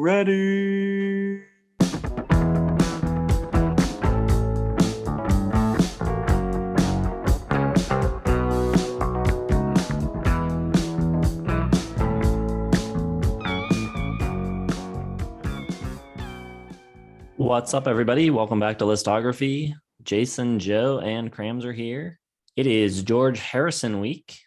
ready. What's up, everybody? Welcome back to Listography. Jason, Joe, and Crams are here. It is George Harrison week.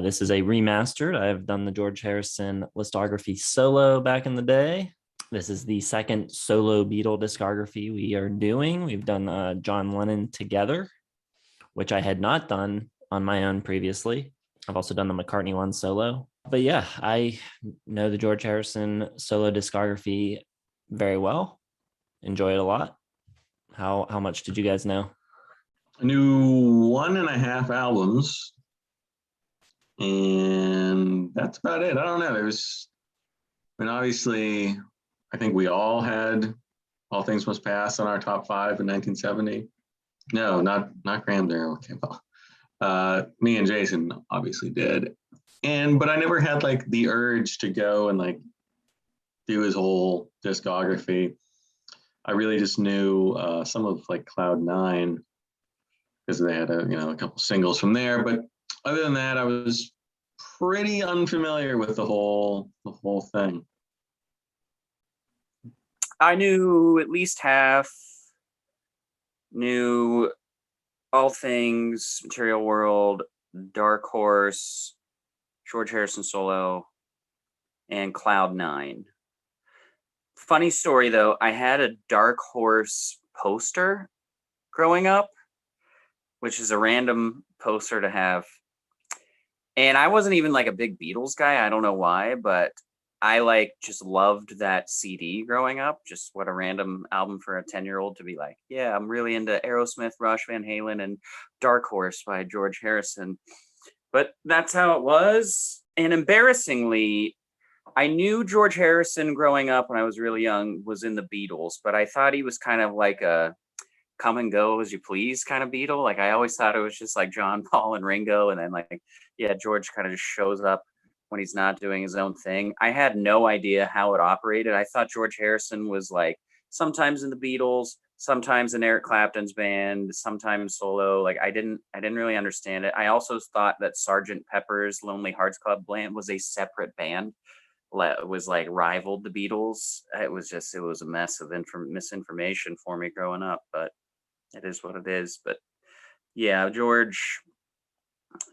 This is a remastered. I've done the George Harrison Listography solo back in the day. This is the second solo Beatle discography we are doing. We've done John Lennon Together, which I had not done on my own previously. I've also done the McCartney one solo. But yeah, I know the George Harrison solo discography very well. Enjoy it a lot. How much did you guys know? I knew 1.5 albums, and that's about it. I don't know. Obviously, I think we all had All Things Must Pass on our top 5 in 1970. No, not Graham there. Okay, well, me and Jason obviously did, but I never had like the urge to go and like do his whole discography. I really just knew some of like Cloud 9 because they had a couple singles from there. But other than that, I was pretty unfamiliar with the whole thing. I knew at least half. Knew All Things, Material World, Dark Horse, George Harrison solo, and Cloud 9. Funny story though, I had a Dark Horse poster growing up, which is a random poster to have. And I wasn't even like a big Beatles guy. I don't know why, but I just loved that CD growing up. Just what a random album for a 10-year-old to be like, yeah, I'm really into Aerosmith, Rush, Van Halen, and Dark Horse by George Harrison. But that's how it was. And embarrassingly, I knew George Harrison growing up when I was really young was in the Beatles, but I thought he was kind of like a come and go as you please kind of Beatle. Like I always thought it was just like John, Paul, and Ringo, and then George kind of just shows up when he's not doing his own thing. I had no idea how it operated. I thought George Harrison was like sometimes in the Beatles, sometimes in Eric Clapton's band, sometimes solo. Like I didn't really understand it. I also thought that Sgt. Pepper's Lonely Hearts Club Band was a separate band. Was like rivaled the Beatles. It was a mess of misinformation for me growing up, but it is what it is. But yeah, George,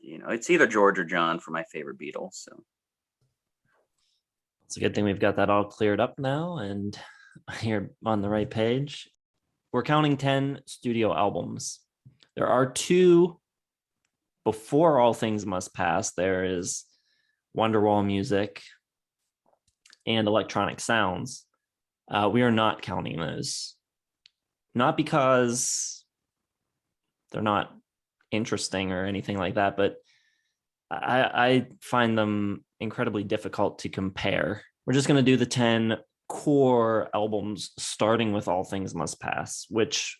it's either George or John for my favorite Beatles. So it's a good thing we've got that all cleared up now and you're on the right page. We're counting 10 studio albums. There are 2 before All Things Must Pass. There is Wonderwall Music and Electronic Sounds. We are not counting those. Not because they're not interesting or anything like that, but I find them incredibly difficult to compare. We're just going to do the 10 core albums, starting with All Things Must Pass, which,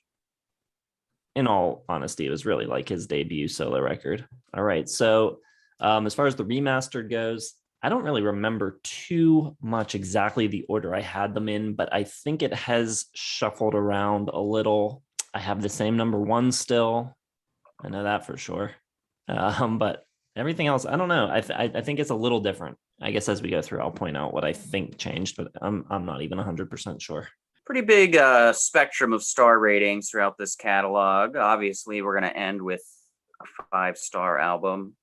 in all honesty, was really like his debut solo record. All right, so as far as the remastered goes, I don't really remember too much exactly the order I had them in, but I think it has shuffled around a little. I have the same number 1 still. I know that for sure. But everything else, I don't know. I think it's a little different. I guess as we go through, I'll point out what I think changed, but I'm not even 100% sure. Pretty big spectrum of star ratings throughout this catalog. Obviously, we're going to end with a 5-star album.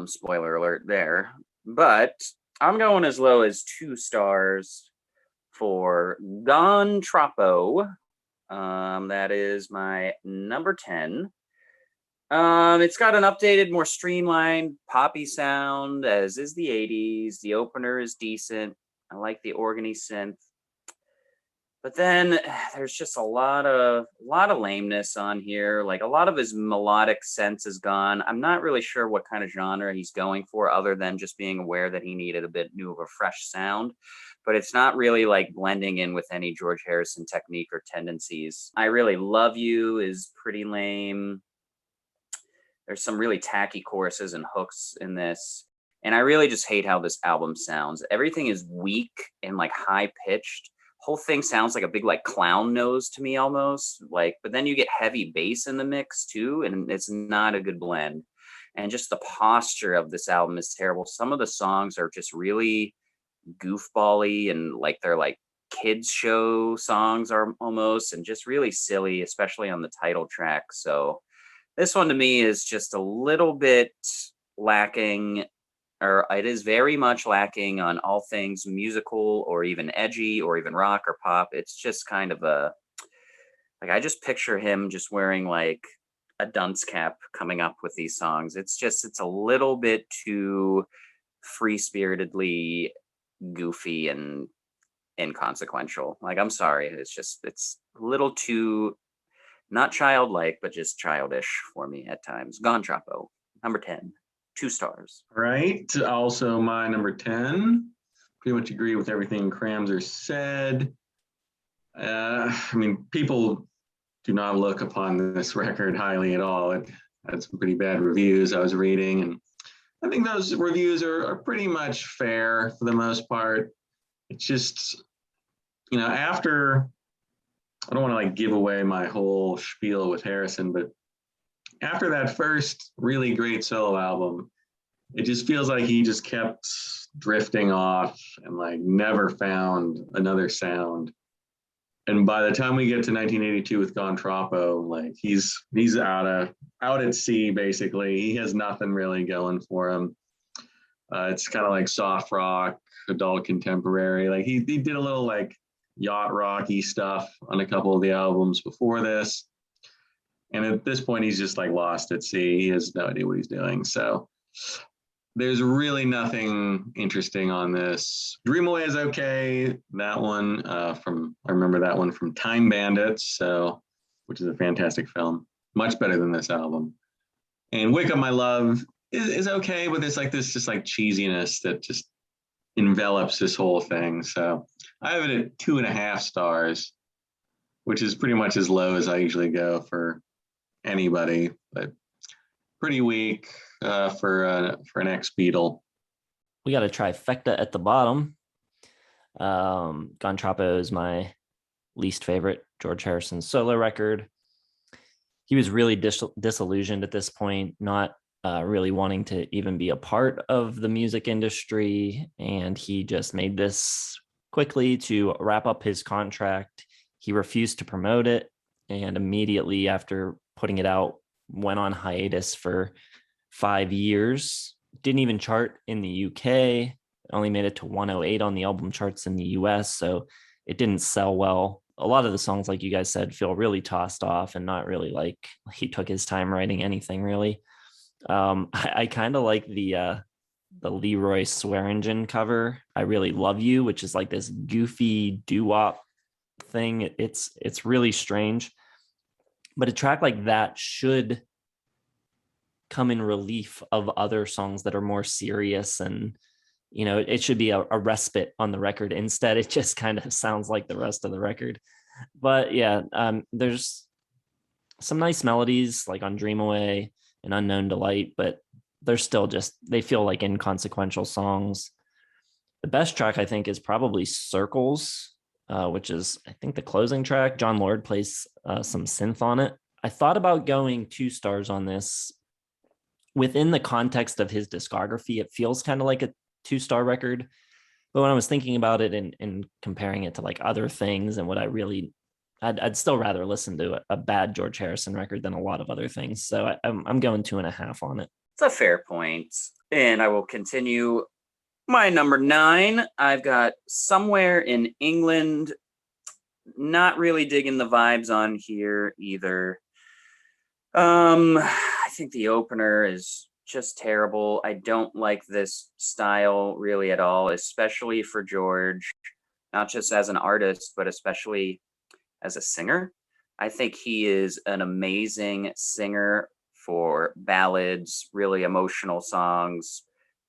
Spoiler alert there. But I'm going as low as 2 stars for Don Troppo. That is my number 10. It's got an updated, more streamlined poppy sound, as is the 80s. The opener is decent. I like the organy synth. But then there's just a lot of lameness on here. Like a lot of his melodic sense is gone. I'm not really sure what kind of genre he's going for, other than just being aware that he needed a bit new of a fresh sound. But it's not really like blending in with any George Harrison technique or tendencies. I Really Love You is pretty lame. There's some really tacky choruses and hooks in this. And I really just hate how this album sounds. Everything is weak and like high pitched. Whole thing sounds like a big like clown nose to me almost. Like, but then you get heavy bass in the mix too, and it's not a good blend. And just the posture of this album is terrible. Some of the songs are just really goofball-y and like they're like kids show songs are almost, and just really silly, especially on the title track. So this one to me is just a little bit lacking, or it is very much lacking on all things musical or even edgy or even rock or pop. It's just kind of a, like, I just picture him just wearing like a dunce cap coming up with these songs. It's a little bit too free spiritedly goofy and inconsequential. Like, I'm sorry. It's a little too not childlike, but just childish for me at times. Gone Chapo, number 10, 2 stars. Right. Also, my number 10. Pretty much agree with everything Cramser said. I mean, people do not look upon this record highly at all. It had some pretty bad reviews I was reading, and I think those reviews are pretty much fair for the most part. It's just, after, I don't want to like give away my whole spiel with Harrison, but after that first really great solo album, it just feels like he just kept drifting off and like never found another sound. And by the time we get to 1982 with Gone Troppo, like he's out at sea basically. He has nothing really going for him. It's kind of like soft rock, adult contemporary. Like he did a little like yacht rocky stuff on a couple of the albums before this. And at this point, he's just like lost at sea. He has no idea what he's doing. So there's really nothing interesting on this. Dream Away is okay. That one I remember that one from Time Bandits, which is a fantastic film. Much better than this album. And Wake Up My Love is okay, but there's like this just like cheesiness that just envelops this whole thing. So I have it at 2.5 stars, which is pretty much as low as I usually go for anybody, but pretty weak for an ex-Beatle. We got a trifecta at the bottom. Gone Troppo is my least favorite George Harrison solo record. He was really disillusioned at this point, not really wanting to even be a part of the music industry. And he just made this quickly to wrap up his contract. He refused to promote it. And immediately after putting it out, went on hiatus for 5 years. Didn't even chart in the UK. Only made it to 108 on the album charts in the US. So it didn't sell well. A lot of the songs, like you guys said, feel really tossed off and not really like he took his time writing anything really. I kind of like the Leroy Swearingen cover, I Really Love You, which is like this goofy doo-wop thing. It's really strange. But a track like that should come in relief of other songs that are more serious, and it should be a respite on the record. Instead, it just kind of sounds like the rest of the record. But yeah, there's some nice melodies like on Dream Away and Unknown Delight, but they're still they feel like inconsequential songs. The best track, I think, is probably Circles, which is, I think, the closing track. John Lord plays some synth on it. I thought about going 2 stars on this. Within the context of his discography, it feels kind of like a 2-star record. But when I was thinking about it and comparing it to like other things and what I'd still rather listen to a bad George Harrison record than a lot of other things. So I'm going 2.5 on it. It's a fair point. And I will continue. My number 9, I've got Somewhere in England. Not really digging the vibes on here either. I think the opener is just terrible. I don't like this style really at all, especially for George, not just as an artist, but especially as a singer. I think he is an amazing singer for ballads, really emotional songs,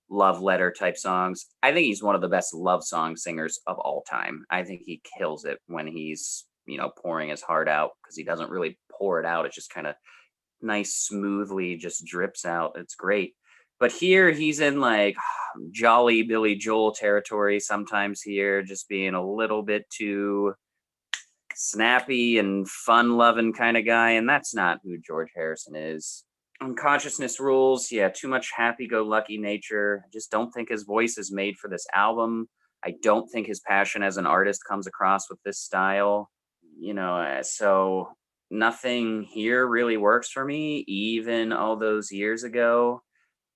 love letter type songs. I think he's one of the best love song singers of all time. I think he kills it when he's, pouring his heart out, because he doesn't really pour it out. It's just kind of nice, smoothly just drips out. It's great. But here he's in like jolly Billy Joel territory sometimes here, just being a little bit too snappy and fun-loving kind of guy, and that's not who George Harrison is. Unconsciousness rules, yeah, too much happy-go-lucky nature. I just don't think his voice is made for this album. I don't think his passion as an artist comes across with this style. So nothing here really works for me, even all those years ago.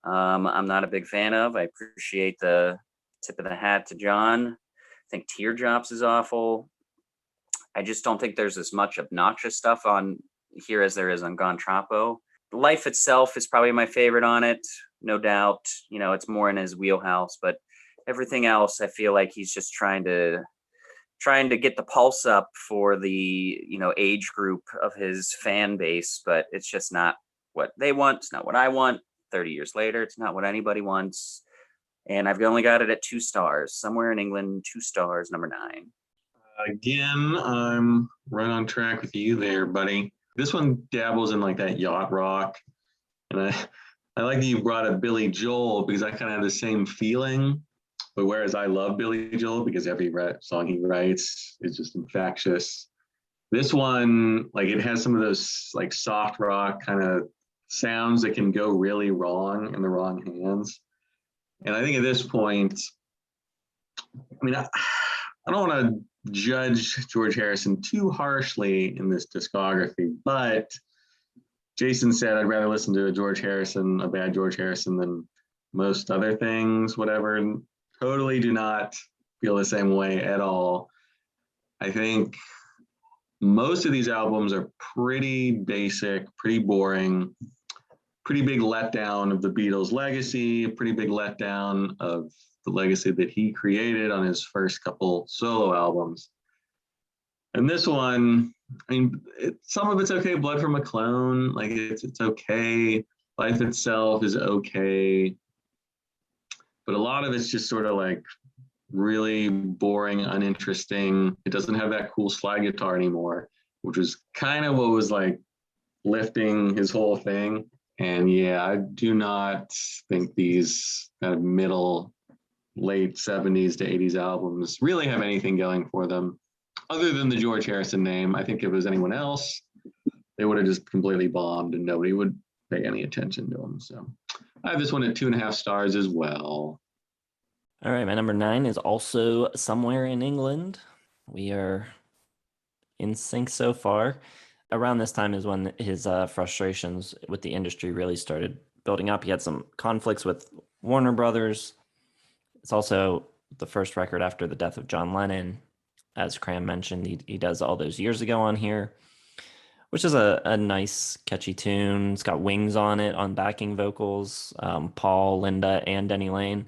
I'm not a big fan of. I appreciate the tip of the hat to John. I think Teardrops is awful. I just don't think there's as much obnoxious stuff on here as there is on Gone Troppo. Life itself is probably my favorite on it, no doubt. It's more in his wheelhouse, but everything else, I feel like he's just trying to get the pulse up for the age group of his fan base, but it's just not what they want. It's not what I want. 30 years later, it's not what anybody wants, and I've only got it at 2 stars. Somewhere in England, 2 stars, number 9. Again, I'm right on track with you there, buddy. This one dabbles in like that yacht rock, and I like that you brought up Billy Joel because I kind of have the same feeling. But whereas I love Billy Joel because every song he writes is just infectious, this one, like, it has some of those like soft rock kind of sounds that can go really wrong in the wrong hands. And I think at this point, I mean, I don't want to judge George Harrison too harshly in this discography, but Jason said I'd rather listen to a bad George Harrison than most other things, whatever. And totally do not feel the same way at all. I think most of these albums are pretty basic, pretty boring, pretty big letdown of the Beatles' legacy, pretty big letdown of the legacy that he created on his first couple solo albums. And this one, I mean, some of it's okay. Blood from a Clone, like it's okay. Life Itself is okay. But a lot of it's just sort of like really boring, uninteresting. It doesn't have that cool slide guitar anymore, which was kind of what was like lifting his whole thing. And yeah, I do not think these kind of late 70s to 80s albums really have anything going for them other than the George Harrison name. I think if it was anyone else, they would have just completely bombed and nobody would pay any attention to them. So I have this one at 2.5 stars as well. All right, my number 9 is also Somewhere in England. We are in sync so far. Around this time is when his frustrations with the industry really started building up. He had some conflicts with Warner Brothers. It's also the first record after the death of John Lennon. As Cram mentioned, he does All Those Years Ago on here, which is a nice, catchy tune. It's got Wings on it on backing vocals, Paul, Linda, and Denny Lane.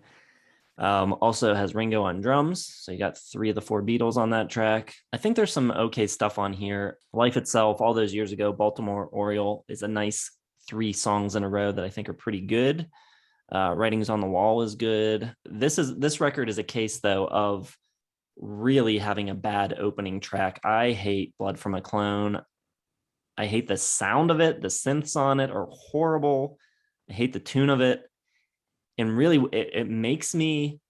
Also has Ringo on drums. So you got 3 of the 4 Beatles on that track. I think there's some okay stuff on here. Life Itself, All Those Years Ago, Baltimore Oriole is a nice 3 songs in a row that I think are pretty good. Writings on the Wall is good. This record is a case, though, of really having a bad opening track. I hate Blood from a Clone. I hate the sound of it. The synths on it are horrible. I hate the tune of it. And really, it makes me,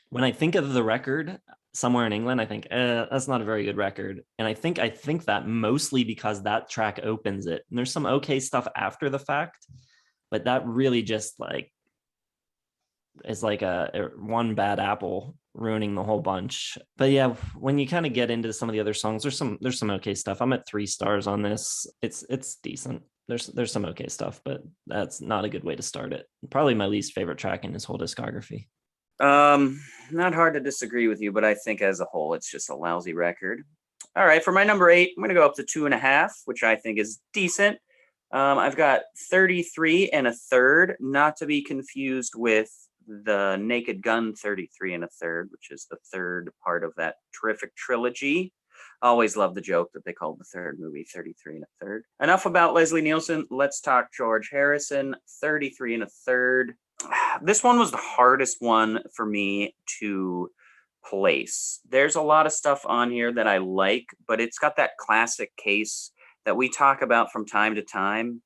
when I think of the record, Somewhere in England, I think, that's not a very good record. And I think that mostly because that track opens it. And there's some okay stuff after the fact, but that really just like is like a one bad apple ruining the whole bunch. But yeah, when you kind of get into some of the other songs, there's some okay stuff. I'm at 3 stars on this. It's decent. There's some okay stuff, but that's not a good way to start it. Probably my least favorite track in his whole discography. Not hard to disagree with you, but I think as a whole, it's just a lousy record. All right, for my number 8, I'm going to go up to 2.5, which I think is decent. I've got 33 1/3, not to be confused with the Naked Gun 33 1/3, which is the 3rd part of that terrific trilogy. I always love the joke that they called the 3rd movie 33 1/3. Enough about Leslie Nielsen. Let's talk George Harrison, 33 1/3. This one was the hardest one for me to place. There's a lot of stuff on here that I like, but it's got that classic case that we talk about from time to time.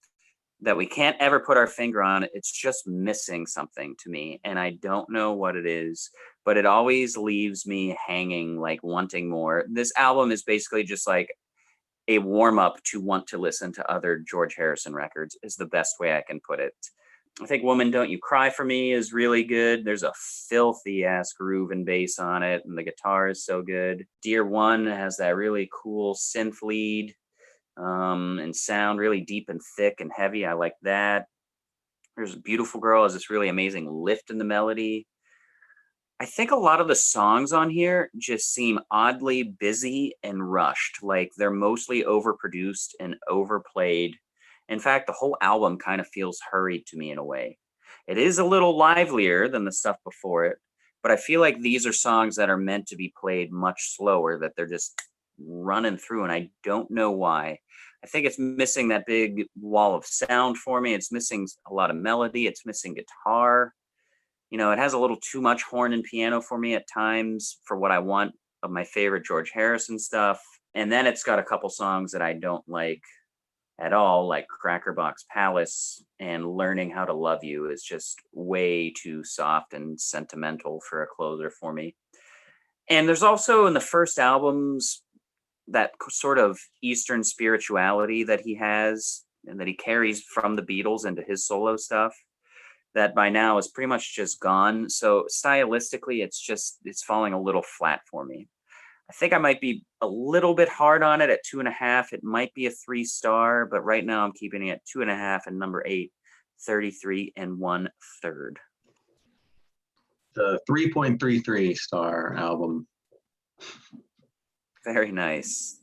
that we can't ever put our finger on. It's just missing something to me, and I don't know what it is, but it always leaves me hanging, like wanting more. This album is basically just like a warm up to want to listen to other George Harrison records, is the best way I can put it. I think Woman Don't You Cry for Me is really good. There's a filthy ass groove and bass on it, and the guitar is so good. Dear One has that really cool synth lead and sound, really deep and thick and heavy. I like that. There's Beautiful Girl has this really amazing lift in the melody. I think a lot of the songs on here just seem oddly busy and rushed, like they're mostly overproduced and overplayed. In fact, the whole album kind of feels hurried to me in a way. It is a little livelier than the stuff before it, but I feel like these are songs that are meant to be played much slower, that they're just running through, and I don't know why. I think it's missing that big wall of sound for me. It's missing a lot of melody. It's missing guitar. It has a little too much horn and piano for me at times for what I want of my favorite George Harrison stuff. And then it's got a couple songs that I don't like at all, like Crackerbox Palace and Learning How to Love You is just way too soft and sentimental for a closer for me. And there's also in the first albums that sort of Eastern spirituality that he has and that he carries from the Beatles into his solo stuff that by now is pretty much just gone. So stylistically, it's falling a little flat for me. I think I might be a little bit hard on it at 2.5. It might be a 3-star, but right now I'm keeping it at 2.5 and number 8, 33 1/3. The 3.33 star album. Very nice.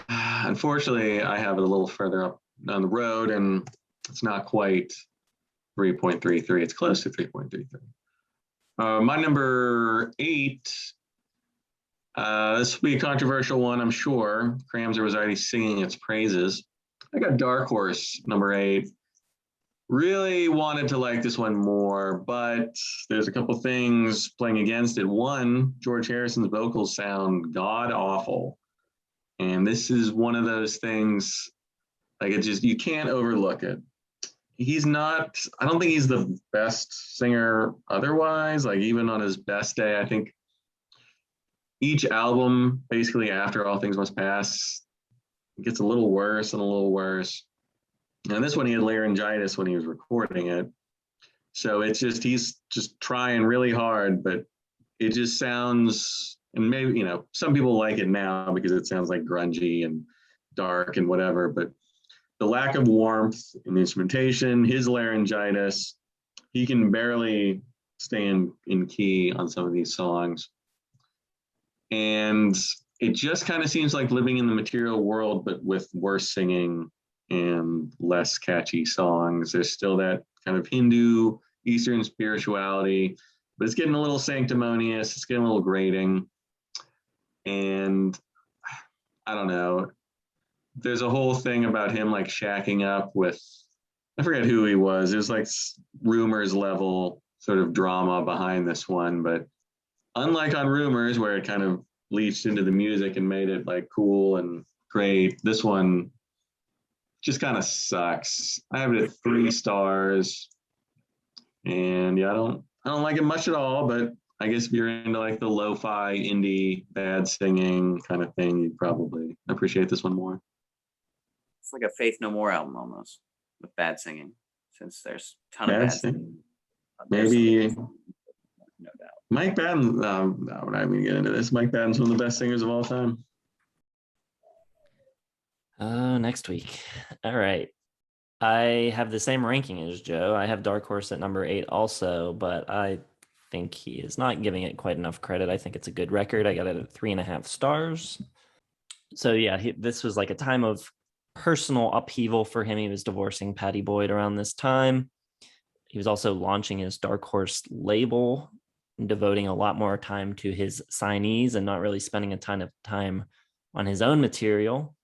Unfortunately, I have it a little further up down the road, and it's not quite 3.33. It's close to 3.33. My number 8, this will be a controversial one, I'm sure. Cramser was already singing its praises. I got Dark Horse, number 8. Really wanted to like this one more, but there's a couple things playing against it. One, George Harrison's vocals sound god awful. And this is one of those things, like you can't overlook it. I don't think he's the best singer otherwise. Like even on his best day, I think each album, basically after All Things Must Pass, gets a little worse and a little worse. And this one, he had laryngitis when he was recording it. So he's just trying really hard, but it just sounds, and maybe, some people like it now because it sounds like grungy and dark and whatever, but the lack of warmth in the instrumentation, his laryngitis, he can barely stay in key on some of these songs. And it just kind of seems like living in the Material world, but with worse singing and less catchy songs. There's still that kind of Hindu Eastern spirituality, but it's getting a little sanctimonious. It's getting a little grating. And I don't know. There's a whole thing about him like shacking up with, I forget who he was. It was like Rumors level sort of drama behind this one. But unlike on Rumors, where it kind of leached into the music and made it like cool and great, this one just kind of sucks. I have it at 3 stars. And yeah, I don't like it much at all, but I guess if you're into like the lo-fi indie bad singing kind of thing, you'd probably appreciate this one more. It's like a Faith No More album almost with bad singing, since there's a ton of bad singing. Maybe no doubt. Mike Patton, no, we're not even gonna get into this. Mike Patton's one of the best singers of all time. Next week. All right. I have the same ranking as Joe. I have Dark Horse at number 8 also, but I think he is not giving it quite enough credit. I think it's a good record. I got it at 3.5 stars. So yeah, this was like a time of personal upheaval for him. He was divorcing Patty Boyd around this time. He was also launching his Dark Horse label and devoting a lot more time to his signees and not really spending a ton of time on his own material.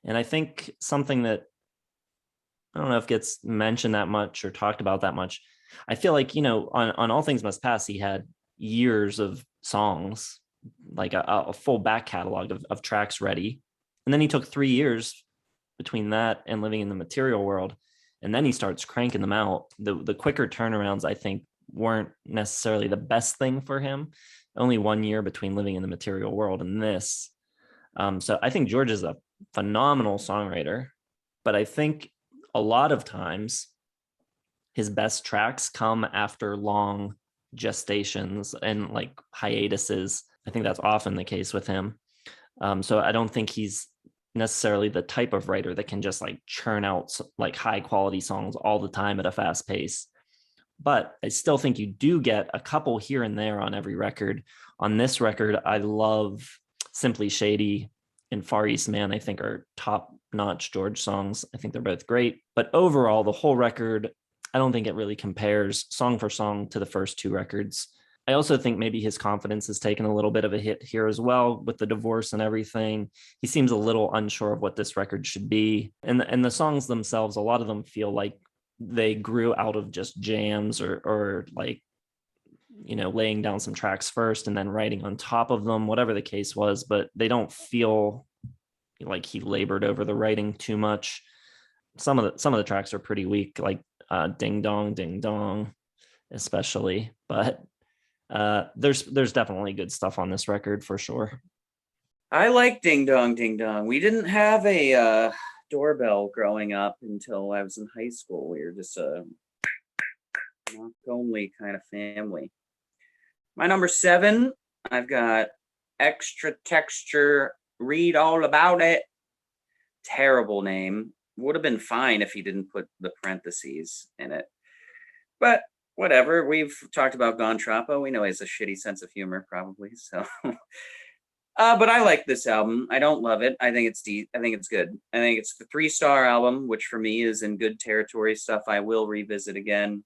And I think something that I don't know if gets mentioned that much or talked about that much. I feel like, on All Things Must Pass, he had years of songs, like a full back catalog of tracks ready. And then he took 3 years between that and Living in the Material World. And then he starts cranking them out. The quicker turnarounds, I think, weren't necessarily the best thing for him. Only 1 year between Living in the Material World and this. So I think George is a phenomenal songwriter, but I think a lot of times his best tracks come after long gestations and like hiatuses. I think that's often the case with him. So I don't think he's necessarily the type of writer that can just like churn out like high quality songs all the time at a fast pace. But I still think you do get a couple here and there on every record. On this record, I love Simply Shady and Far East Man, I think are top-notch George songs. I think they're both great. But overall, the whole record, I don't think it really compares song for song to the first two records. I also think maybe his confidence has taken a little bit of a hit here as well with the divorce and everything. He seems a little unsure of what this record should be. And the songs themselves, a lot of them feel like they grew out of just jams or like, you know, laying down some tracks first and then writing on top of them, whatever the case was, but they don't feel like he labored over the writing too much. Some of the tracks are pretty weak, like Ding Dong, especially, but there's definitely good stuff on this record for sure. I like Ding Dong. We didn't have a doorbell growing up until I was in high school. We were just a knock only kind of family. My number 7, I've got Extra Texture, Read All About It. Terrible name. Would have been fine if he didn't put the parentheses in it. But whatever. We've talked about Gon Troppo. We know he has a shitty sense of humor, probably. So, but I like this album. I don't love it. I think it's I think it's good. I think it's the 3-star album, which for me is in good territory. Stuff I will revisit again.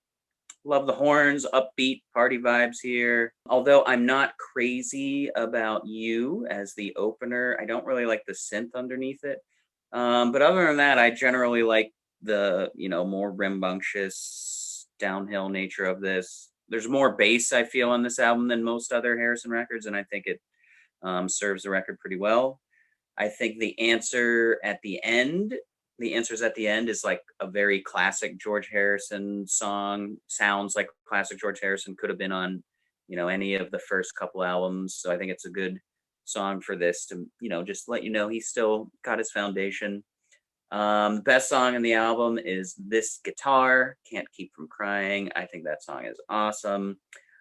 Love the horns, upbeat party vibes here. Although I'm not crazy about You as the opener. I don't really like the synth underneath it. But other than that, I generally like the, you know, more rambunctious downhill nature of this. There's more bass, I feel, on this album than most other Harrison records, and I think it serves the record pretty well. I think the answers at the end is like a very classic George Harrison song. Sounds like classic George Harrison. Could have been on, you know, any of the first couple albums. So I think it's a good song for this to, you know, just let you know he's still got his foundation. Best song in the album is This Guitar, Can't Keep From Crying. I think that song is awesome.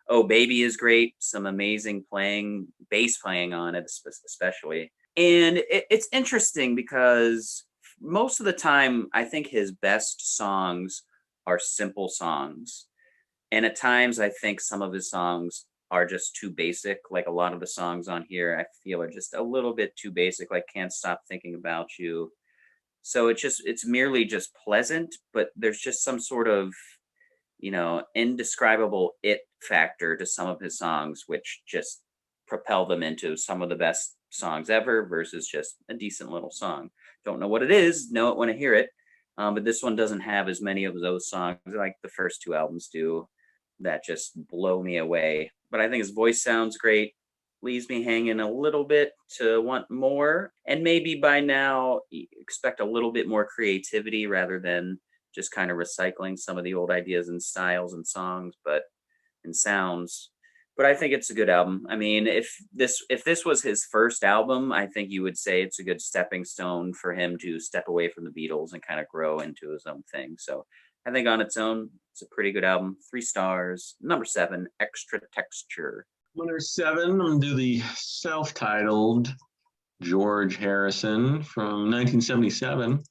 Oh Baby is great. Some amazing bass playing on it, especially. And it's interesting because most of the time, I think his best songs are simple songs. And at times, I think some of his songs are just too basic. Like a lot of the songs on here, I feel are just a little bit too basic, like Can't Stop Thinking About You. So it's merely just pleasant, but there's just some sort of, you know, indescribable it factor to some of his songs, which just propel them into some of the best songs ever versus just a decent little song. Don't know what it is, know it when I hear it. But this one doesn't have as many of those songs like the first two albums do that just blow me away. But I think his voice sounds great, leaves me hanging a little bit to want more. And maybe by now expect a little bit more creativity rather than just kind of recycling some of the old ideas and styles and songs, and sounds. But I think it's a good album. I mean, if this was his first album, I think you would say it's a good stepping stone for him to step away from the Beatles and kind of grow into his own thing. So I think on its own, it's a pretty good album. 3 stars. Number 7, Extra Texture. Number 7, I'm going to do the self-titled George Harrison from 1977.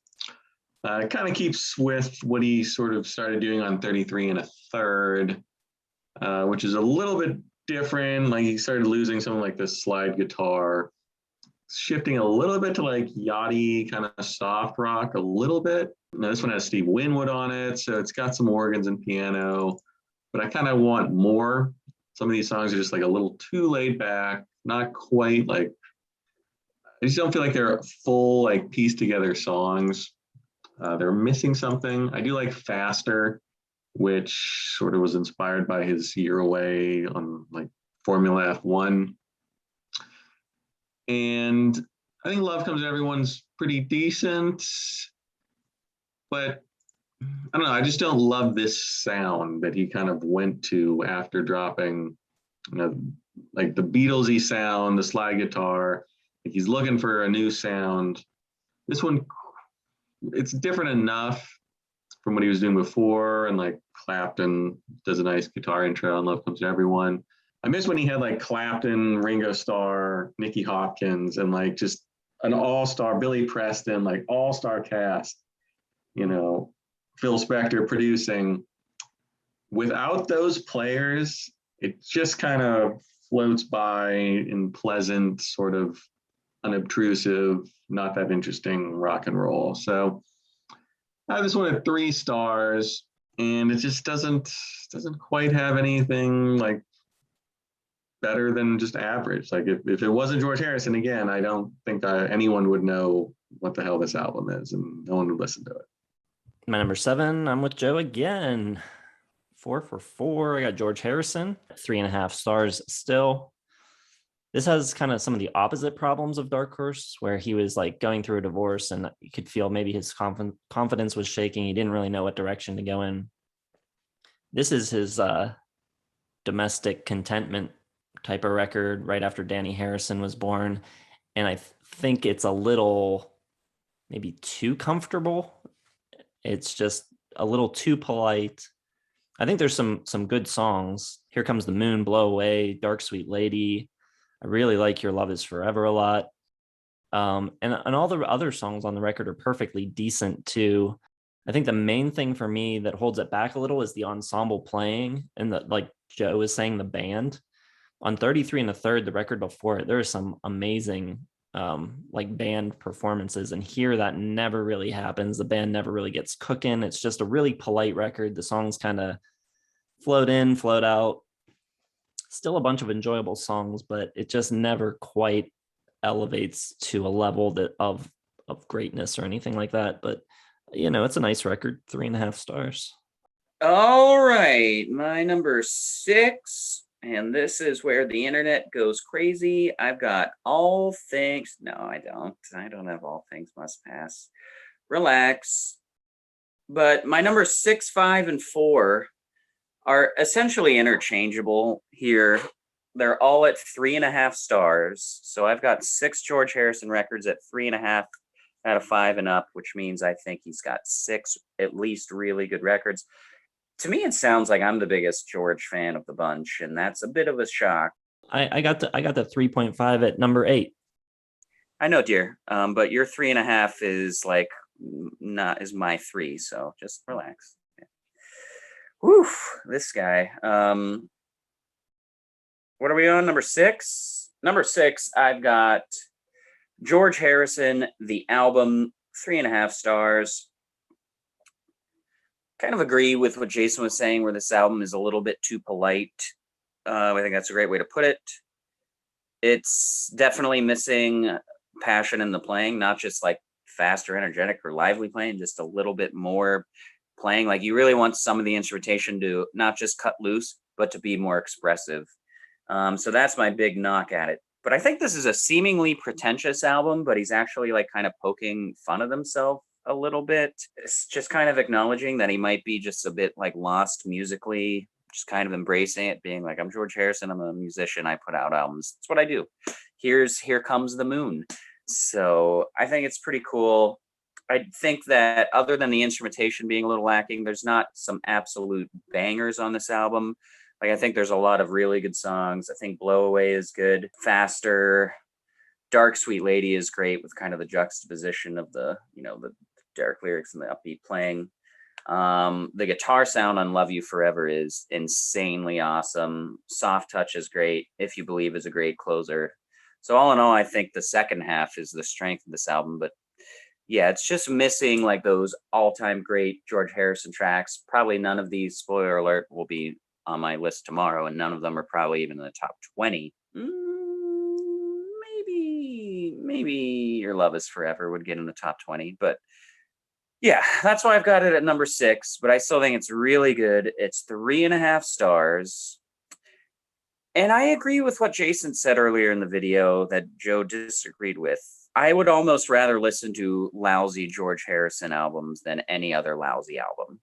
It kind of keeps with what he sort of started doing on 33 1/3, which is a little bit different. Like he started losing some like the slide guitar, shifting a little bit to like yachty kind of soft rock a little bit. Now this one has Steve Winwood on it, so it's got some organs and piano, but I kind of want more. Some of these songs are just like a little too laid back, not quite like, I just don't feel like they're full, like pieced together songs. They're missing something. I do like Faster, which sort of was inspired by his year away on like Formula F1. And I think Love Comes to Everyone's pretty decent, but I don't know. I just don't love this sound that he kind of went to after dropping, you know, like the Beatlesy sound, the slide guitar. Like he's looking for a new sound. This one, it's different enough from what he was doing before, and like Clapton does a nice guitar intro on Love Comes to Everyone. I miss when he had like Clapton, Ringo Starr, Nicky Hopkins, and like just an all-star, Billy Preston, like all-star cast, you know, Phil Spector producing. Without those players, it just kind of floats by in pleasant, sort of unobtrusive, not that interesting rock and roll. So I just wanted 3 stars, and it just doesn't quite have anything like better than just average. Like if it wasn't George Harrison, again, I don't think anyone would know what the hell this album is, and no one would listen to it. My number 7, I'm with Joe again. 4 for 4. I got George Harrison, 3.5 stars still. This has kind of some of the opposite problems of Dark Horse, where he was like going through a divorce and you could feel maybe his confidence was shaking. He didn't really know what direction to go in. This is his domestic contentment type of record right after Danny Harrison was born. And I think it's a little maybe too comfortable. It's just a little too polite. I think there's some good songs. Here Comes the Moon, Blow Away, Dark Sweet Lady. I really like Your Love Is Forever a lot. And all the other songs on the record are perfectly decent too. I think the main thing for me that holds it back a little is the ensemble playing, and the, like Joe was saying, the band. On 33 1/3, the record before it, there are some amazing like band performances, and here that never really happens. The band never really gets cooking. It's just a really polite record. The songs kind of float in, float out. Still a bunch of enjoyable songs, but it just never quite elevates to a level that of greatness or anything like that. But you know, it's a nice record. 3.5 stars. All right, my number 6, and this is where the internet goes crazy. I've got All Things. No, I don't. I don't have All Things Must Pass. Relax. But my number 6, 5, and 4 are essentially interchangeable here. They're all at 3.5 stars. So I've got 6 George Harrison records at 3.5 out of 5 and up, which means I think he's got 6 at least really good records. To me, it sounds like I'm the biggest George fan of the bunch, and that's a bit of a shock. I got the 3.5 at number 8. I know, dear, but your 3.5 is like not is my 3, so just relax. Yeah. Whew, this guy. What are we on? Number 6? Number 6, I've got George Harrison, the album, 3.5 stars. Kind of agree with what Jason was saying, where this album is a little bit too polite. I think that's a great way to put it. It's definitely missing passion in the playing, not just like fast or energetic or lively playing, just a little bit more playing. Like you really want some of the instrumentation to not just cut loose, but to be more expressive. So that's my big knock at it. But I think this is a seemingly pretentious album, but he's actually like kind of poking fun of himself a little bit. It's just kind of acknowledging that he might be just a bit like lost musically, just kind of embracing it, being like, I'm George Harrison, I'm a musician, I put out albums. That's what I do. Here Comes the Moon. So I think it's pretty cool. I think that other than the instrumentation being a little lacking, there's not some absolute bangers on this album. Like I think there's a lot of really good songs. I think Blow Away is good. Faster. Dark Sweet Lady is great with kind of the juxtaposition of the, you know, the dark lyrics and the upbeat playing. The guitar sound on Love You Forever is insanely awesome. Soft Touch is great. If You Believe is a great closer. So all in all, I think the second half is the strength of this album. But yeah, it's just missing like those all-time great George Harrison tracks. Probably none of these, spoiler alert, will be on my list tomorrow, and none of them are probably even in the top 20. Maybe Your Love Is Forever would get in the top 20, but yeah, that's why I've got it at number 6, but I still think it's really good. It's 3.5 stars. And I agree with what Jason said earlier in the video that Joe disagreed with. I would almost rather listen to lousy George Harrison albums than any other lousy album.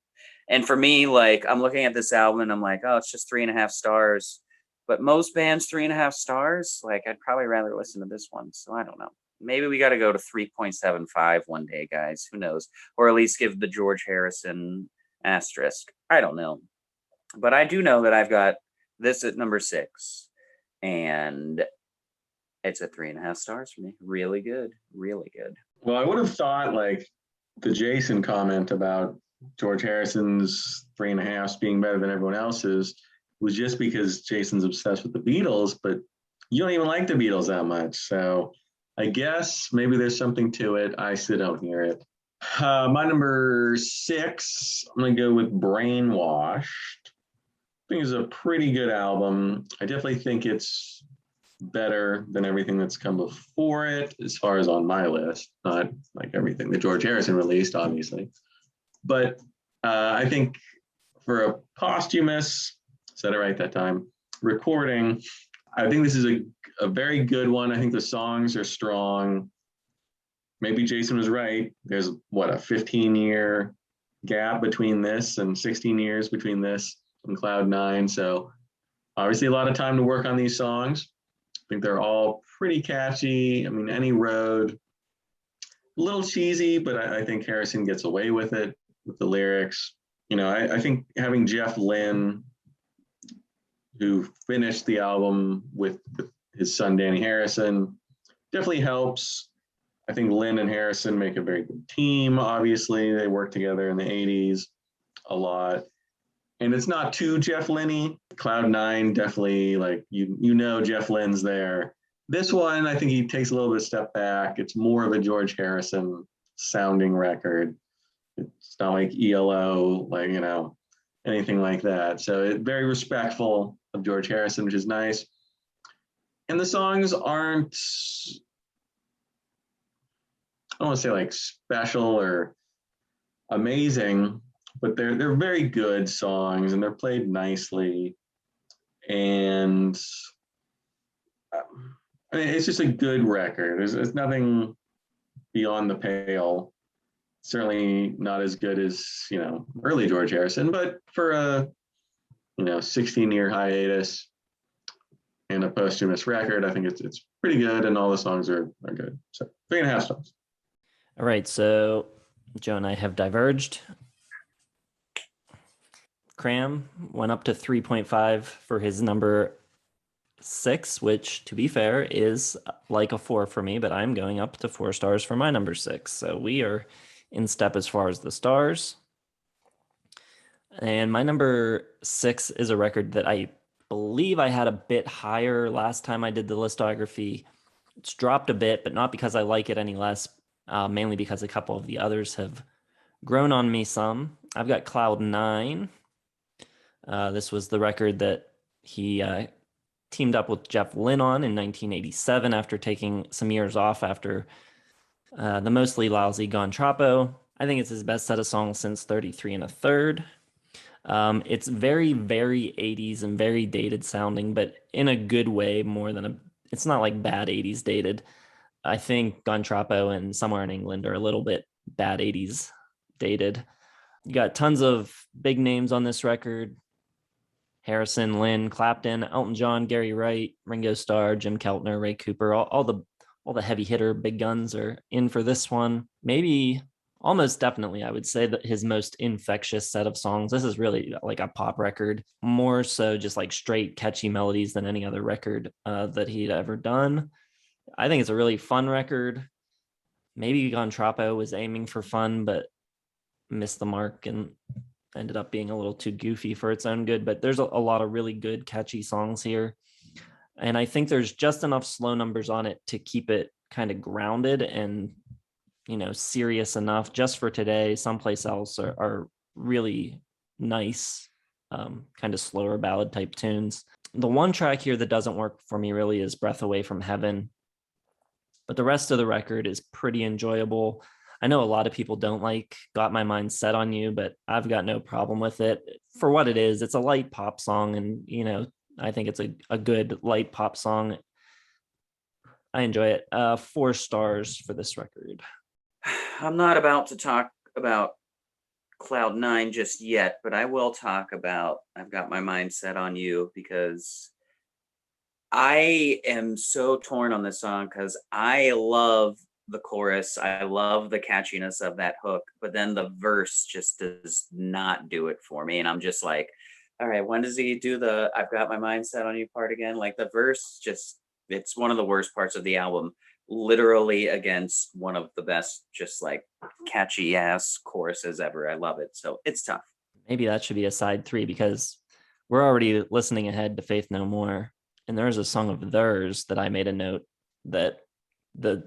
And for me, like, I'm looking at this album and I'm like, oh, it's just 3.5 stars. But most bands, 3.5 stars, like, I'd probably rather listen to this one. So I don't know. Maybe we got to go to 3.75 one day, guys. Who knows? Or at least give the George Harrison asterisk. I don't know. But I do know that I've got this at number 6. And it's at 3.5 stars for me. Really good. Really good. Well, I would have thought like the Jason comment about George Harrison's 3.5 being better than everyone else's was just because Jason's obsessed with the Beatles, but you don't even like the Beatles that much. So I guess maybe there's something to it. I still don't hear it. My number 6, I'm going to go with Brainwashed. I think it's a pretty good album. I definitely think it's better than everything that's come before it, as far as on my list, not like everything that George Harrison released, obviously. But I think for a posthumous, said it right that time, recording, I think this is a very good one. I think the songs are strong. Maybe Jason was right. There's what, a 15-year gap between this and 16 years between this and Cloud 9. So obviously a lot of time to work on these songs. I think they're all pretty catchy. I mean, Any Road, a little cheesy, but I think Harrison gets away with it with the lyrics. You know, I think having Jeff Lynne, who finished the album with his son Danny Harrison, definitely helps. I think Lynne and Harrison make a very good team. Obviously, they worked together in the 80s a lot. And it's not too Jeff Lynne-y. Cloud 9 definitely, like, you know Jeff Lynne's there. This one, I think he takes a little bit of step back. It's more of a George Harrison sounding record. It's not like ELO, like, you know, anything like that. So it's very respectful of George Harrison, which is nice. And the songs aren't, I don't want to say like special or amazing, but they're very good songs and they're played nicely. And I mean, it's just a good record. There's nothing beyond the pale. Certainly not as good as, you know, early George Harrison, but for a, you know, 16-year hiatus and a posthumous record, I think it's pretty good, and all the songs are good. So 3.5 stars. All right, so Joe and I have diverged. Cram went up to 3.5 for his number 6, which, to be fair, is like a 4 for me, but I'm going up to 4 stars for my number 6. So we are in step as far as the stars. And my number 6 is a record that I believe I had a bit higher last time I did the listography. It's dropped a bit, but not because I like it any less, mainly because a couple of the others have grown on me some. I've got Cloud 9. This was the record that he teamed up with Jeff Lynne on in 1987 after taking some years off after the mostly lousy Gone Troppo. I think it's his best set of songs since 33 1/3. It's very, very 80s and very dated sounding, but in a good way, more than it's not like bad 80s dated. I think Gone Troppo and Somewhere in England are a little bit bad 80s dated. You got tons of big names on this record. Harrison, Lynne, Clapton, Elton John, Gary Wright, Ringo Starr, Jim Keltner, Ray Cooper, all the heavy hitter big guns are in for this one. Maybe almost definitely, I would say that his most infectious set of songs. This is really like a pop record, more so just like straight catchy melodies than any other record that he'd ever done. I think it's a really fun record. Maybe Gone Troppo was aiming for fun, but missed the mark and ended up being a little too goofy for its own good. But there's a lot of really good, catchy songs here. And I think there's just enough slow numbers on it to keep it kind of grounded and, you know, serious enough just for today. Someplace else are really nice, kind of slower ballad type tunes. The one track here that doesn't work for me really is Breath Away from Heaven. But the rest of the record is pretty enjoyable. I know a lot of people don't like Got My Mind Set on You, but I've got no problem with it. For what it is, it's a light pop song, and, you know, I think it's a good light pop song. I enjoy it. 4 stars for this record. I'm not about to talk about Cloud Nine just yet, but I will talk about I've Got My Mind Set on You, because I am so torn on this song because I love the chorus. I love the catchiness of that hook, but then the verse just does not do it for me. And I'm just like, all right, when does he do the I've got my mind set on you part again? Like the verse just, it's one of the worst parts of the album, literally against one of the best, just like catchy ass choruses ever. I love it. So it's tough. Maybe that should be a side 3 because we're already listening ahead to Faith No More. And there's a song of theirs that I made a note that the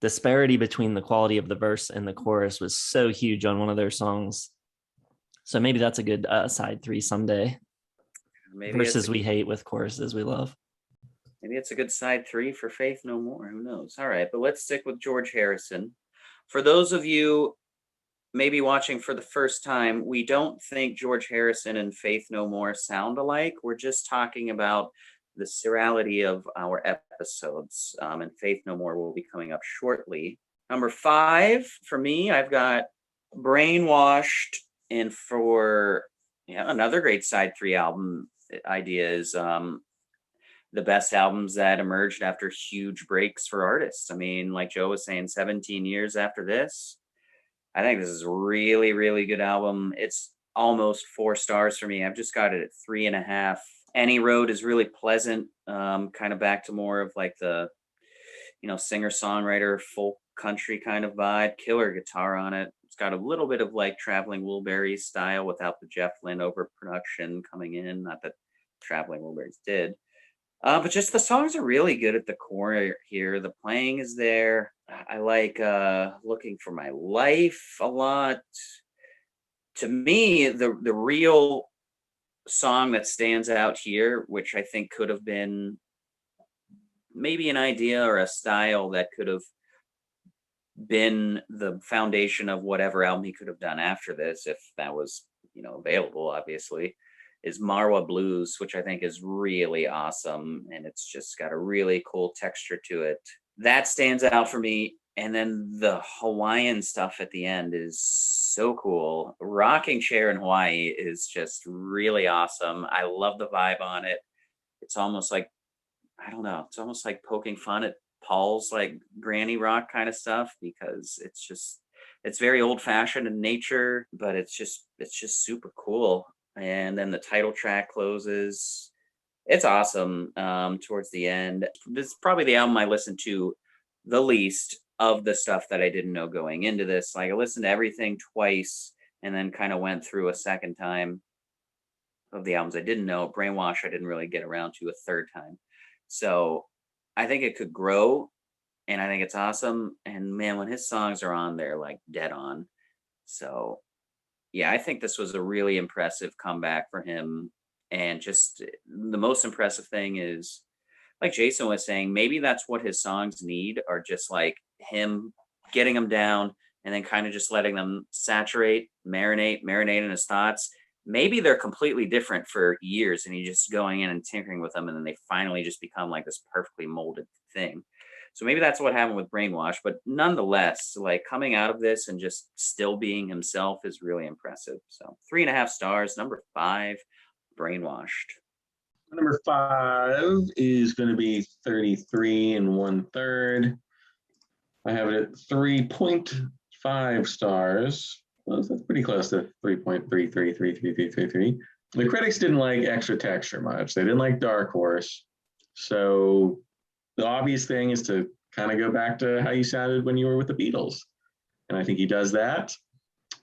disparity between the quality of the verse and the chorus was so huge on one of their songs. So maybe that's a good side 3 someday. Maybe Verses we hate with choruses we love. Maybe it's a good side 3 for Faith No More. Who knows? All right, but let's stick with George Harrison. For those of you maybe watching for the first time, we don't think George Harrison and Faith No More sound alike. We're just talking about the seriality of our episodes, and Faith No More will be coming up shortly. Number 5 for me, I've got Brainwashed, and for another great side 3 album idea is the best albums that emerged after huge breaks for artists. I mean, like Joe was saying, 17 years after this, I think this is a really, really good album. It's almost 4 stars for me. I've just got it at 3.5. Any Road is really pleasant, kind of back to more of like the, singer-songwriter, folk country kind of vibe. Killer guitar on it. It's got a little bit of like Traveling Wilburys style without the Jeff Lynne overproduction coming in. Not that Traveling Wilburys did. But just the songs are really good at the core here. The playing is there. I like Looking for My Life a lot. To me, the real song that stands out here, which I think could have been maybe an idea or a style that could have been the foundation of whatever album he could have done after this, if that was, available, obviously, is Marwa Blues, which I think is really awesome. And it's just got a really cool texture to it. That stands out for me. And then the Hawaiian stuff at the end is so cool. Rocking Chair in Hawaii is just really awesome. I love the vibe on it. It's almost like, I don't know, it's almost like poking fun at Paul's like granny rock kind of stuff, because it's very old fashioned in nature, but it's just super cool. And then the title track closes. It's awesome. Towards the end, this is probably the album I listened to the least of the stuff that I didn't know going into this. Like I listened to everything twice and then kind of went through a second time of the albums I didn't know. Brainwash I didn't really get around to a third time. So I think it could grow, and I think it's awesome. And man, when his songs are on, they're like dead on. So yeah, I think this was a really impressive comeback for him. And just the most impressive thing is, like Jason was saying, maybe that's what his songs need, are just like him getting them down and then kind of just letting them saturate, marinate in his thoughts. Maybe they're completely different for years and he's just going in and tinkering with them, and then they finally just become like this perfectly molded thing. So maybe that's what happened with Brainwash, but nonetheless, like coming out of this and just still being himself is really impressive. So 3.5 stars. Number 5, Brainwashed. Number 5 is going to be 33 1/3. I have it at 3.5 stars. Well, that's pretty close to 3.33333333. The critics didn't like Extra Texture much. They didn't like Dark Horse. So the obvious thing is to kind of go back to how you sounded when you were with the Beatles. And I think he does that.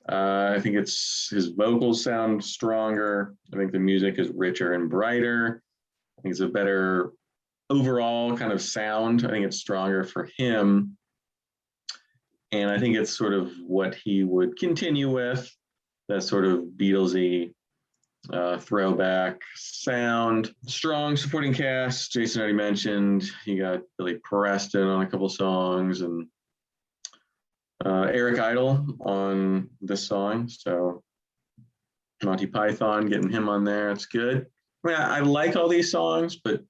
I think his vocals sound stronger. I think the music is richer and brighter. I think it's a better overall kind of sound. I think it's stronger for him. And I think it's sort of what he would continue with, that sort of Beatlesy throwback sound. Strong supporting cast. Jason already mentioned. You got Billy Preston on a couple songs, and Eric Idle on this song. So Monty Python, getting him on there, it's good. I mean, I like all these songs, but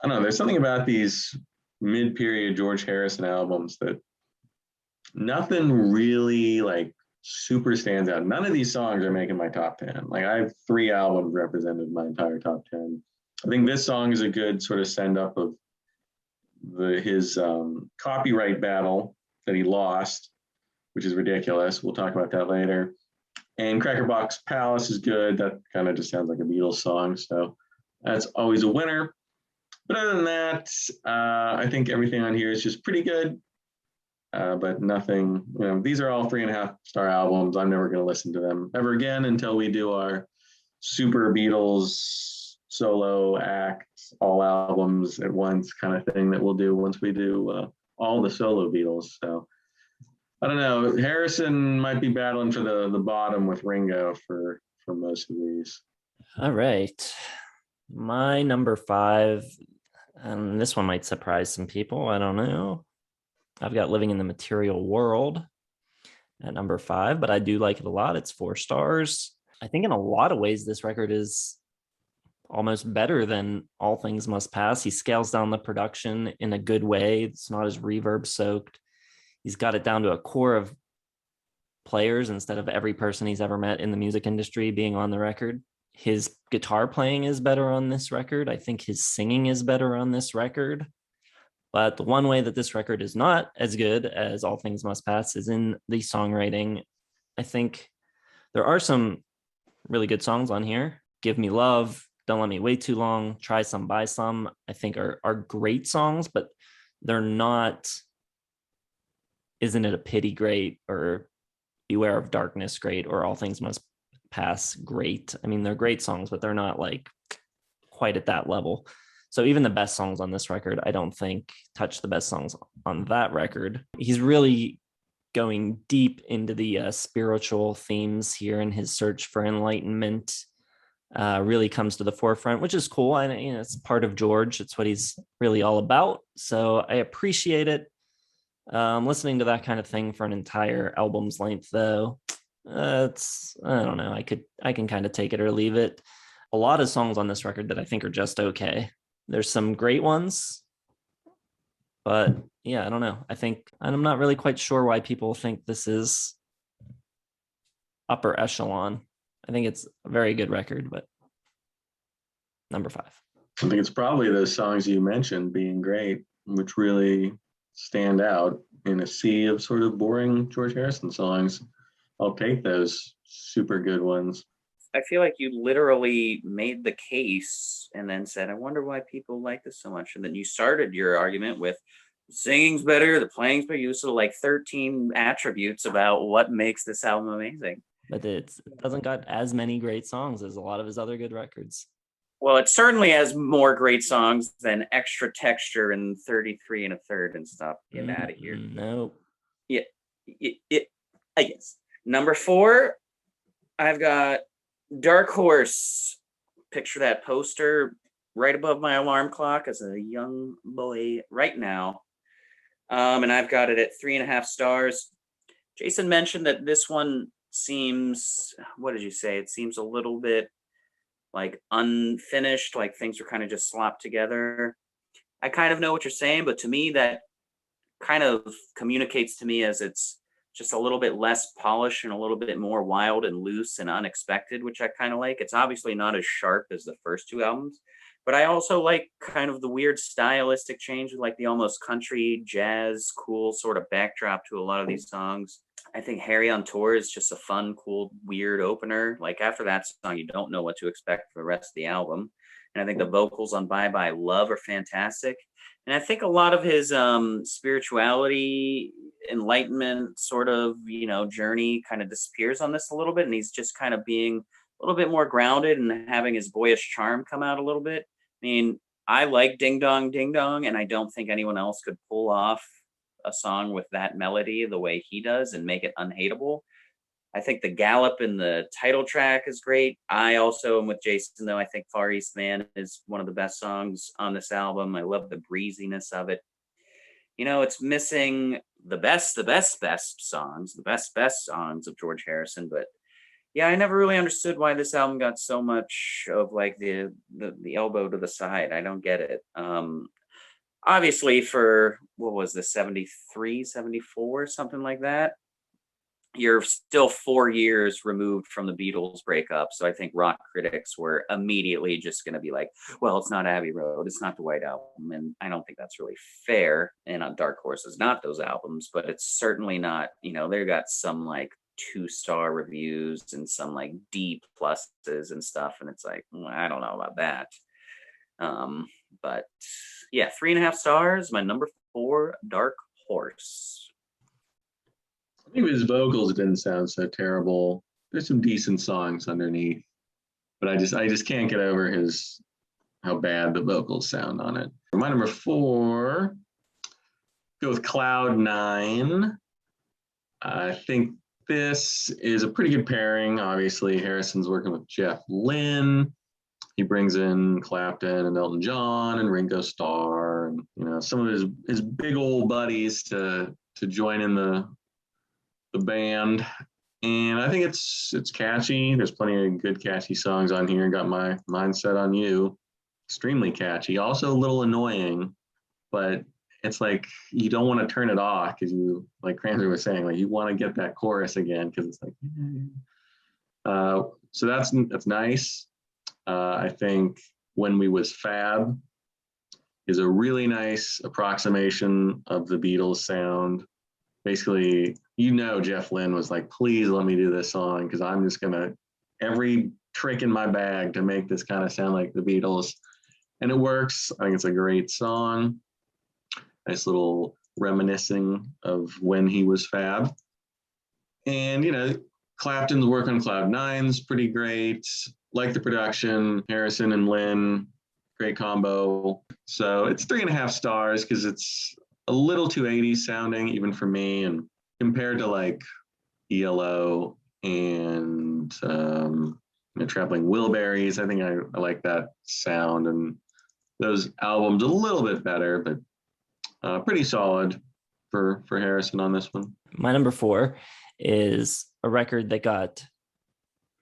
I don't know, there's something about these mid-period George Harrison albums that nothing really like super stands out. None of these songs are making my top 10. Like I have 3 albums represented in my entire top 10. I think this song is a good sort of send up of his copyright battle that he lost, which is ridiculous. We'll talk about that later. And Crackerbox Palace is good. That kind of just sounds like a Beatles song. So that's always a winner. But other than that, I think everything on here is just pretty good. But nothing, these are all 3.5-star albums. I'm never going to listen to them ever again until we do our super Beatles solo act, all albums at once kind of thing that we'll do once we do all the solo Beatles. So I don't know. Harrison might be battling for the bottom with Ringo for most of these. All right. My number 5, and this one might surprise some people. I don't know. I've got Living in the Material World at number 5, but I do like it a lot. It's 4 stars. I think in a lot of ways, this record is almost better than All Things Must Pass. He scales down the production in a good way. It's not as reverb soaked. He's got it down to a core of players instead of every person he's ever met in the music industry being on the record. His guitar playing is better on this record. I think his singing is better on this record. But the one way that this record is not as good as All Things Must Pass is in the songwriting. I think there are some really good songs on here. Give Me Love, Don't Let Me Wait Too Long, Try Some, Buy Some, I think are great songs, but they're not Isn't It a Pity great, or Beware of Darkness great, or All Things Must Pass great. I mean, they're great songs, but they're not like quite at that level. So even the best songs on this record, I don't think touch the best songs on that record. He's really going deep into the spiritual themes here, in his search for enlightenment really comes to the forefront, which is cool. And it's part of George. It's what he's really all about. So I appreciate it. Listening to that kind of thing for an entire album's length, though, I don't know. I can kind of take it or leave it. A lot of songs on this record that I think are just okay. There's some great ones, but yeah, I don't know. I'm not really quite sure why people think this is upper echelon. I think it's a very good record, but number 5. I think it's probably those songs you mentioned being great, which really stand out in a sea of sort of boring George Harrison songs. I'll take those super good ones. I feel like you literally made the case and then said, I wonder why people like this so much. And then you started your argument with singing's better, the playing's better. You listed like 13 attributes about what makes this album amazing. But it doesn't got as many great songs as a lot of his other good records. Well, it certainly has more great songs than Extra Texture and 33 1/3 and stuff. Get out of here. No. Yeah. I guess. Number 4, I've got Dark Horse. Picture that poster right above my alarm clock as a young boy right now. And I've got it at 3.5 stars. Jason mentioned that this one seems, what did you say? It seems a little bit like unfinished, like things are kind of just slopped together. I kind of know what you're saying, but to me, that kind of communicates to me as it's just a little bit less polished and a little bit more wild and loose and unexpected, which I kind of like. It's obviously not as sharp as the first 2 albums, but I also like kind of the weird stylistic change, like the almost country jazz cool sort of backdrop to a lot of these songs. I think Harry on Tour is just a fun, cool, weird opener. Like after that song, you don't know what to expect for the rest of the album. And I think the vocals on Bye Bye Love are fantastic. And I think a lot of his spirituality, enlightenment sort of, journey kind of disappears on this a little bit. And he's just kind of being a little bit more grounded and having his boyish charm come out a little bit. I mean, I like Ding Dong Ding Dong, and I don't think anyone else could pull off a song with that melody the way he does and make it unhateable. I think the gallop in the title track is great. I also am with Jason, though. I think Far East Man is one of the best songs on this album. I love the breeziness of it. It's missing the best songs of George Harrison, but Yeah, I never really understood why this album got so much of like the elbow to the side. I don't get it. Obviously for what was this, 73, 74, something like that. You're still 4 years removed from the Beatles breakup. So I think rock critics were immediately just going to be like, well, it's not Abbey Road, it's not the White Album. And I don't think that's really fair. And Dark Horse is not those albums, but it's certainly not, they got some like 2-star reviews and some like D pluses and stuff. And it's like, I don't know about that. But yeah, 3.5 stars, my number 4, Dark Horse. I think his vocals didn't sound so terrible. There's some decent songs underneath, but I just can't get over how bad the vocals sound on it. For my number 4, go with Cloud 9. I think this is a pretty good pairing. Obviously, Harrison's working with Jeff Lynne. He brings in Clapton and Elton John and Ringo Starr and some of his big old buddies to join in the band. And I think it's catchy. There's plenty of good catchy songs on here. Got My Mind Set on You. Extremely catchy. Also a little annoying, but it's like you don't want to turn it off because you, like Cranzer was saying, like you want to get that chorus again because it's like so that's nice. I think When We Was Fab is a really nice approximation of the Beatles sound. Basically, Jeff Lynne was like, please let me do this song because I'm just gonna every trick in my bag to make this kind of sound like the Beatles. And it works. I think it's a great song. Nice little reminiscing of when he was fab. And Clapton's work on Cloud 9's pretty great. Like the production, Harrison and Lynne, great combo. So it's 3.5 stars because it's a little too 80s sounding, even for me. And compared to like ELO and Traveling Wilburys, I think I like that sound. And those albums a little bit better, but pretty solid for Harrison on this one. My number 4 is a record that got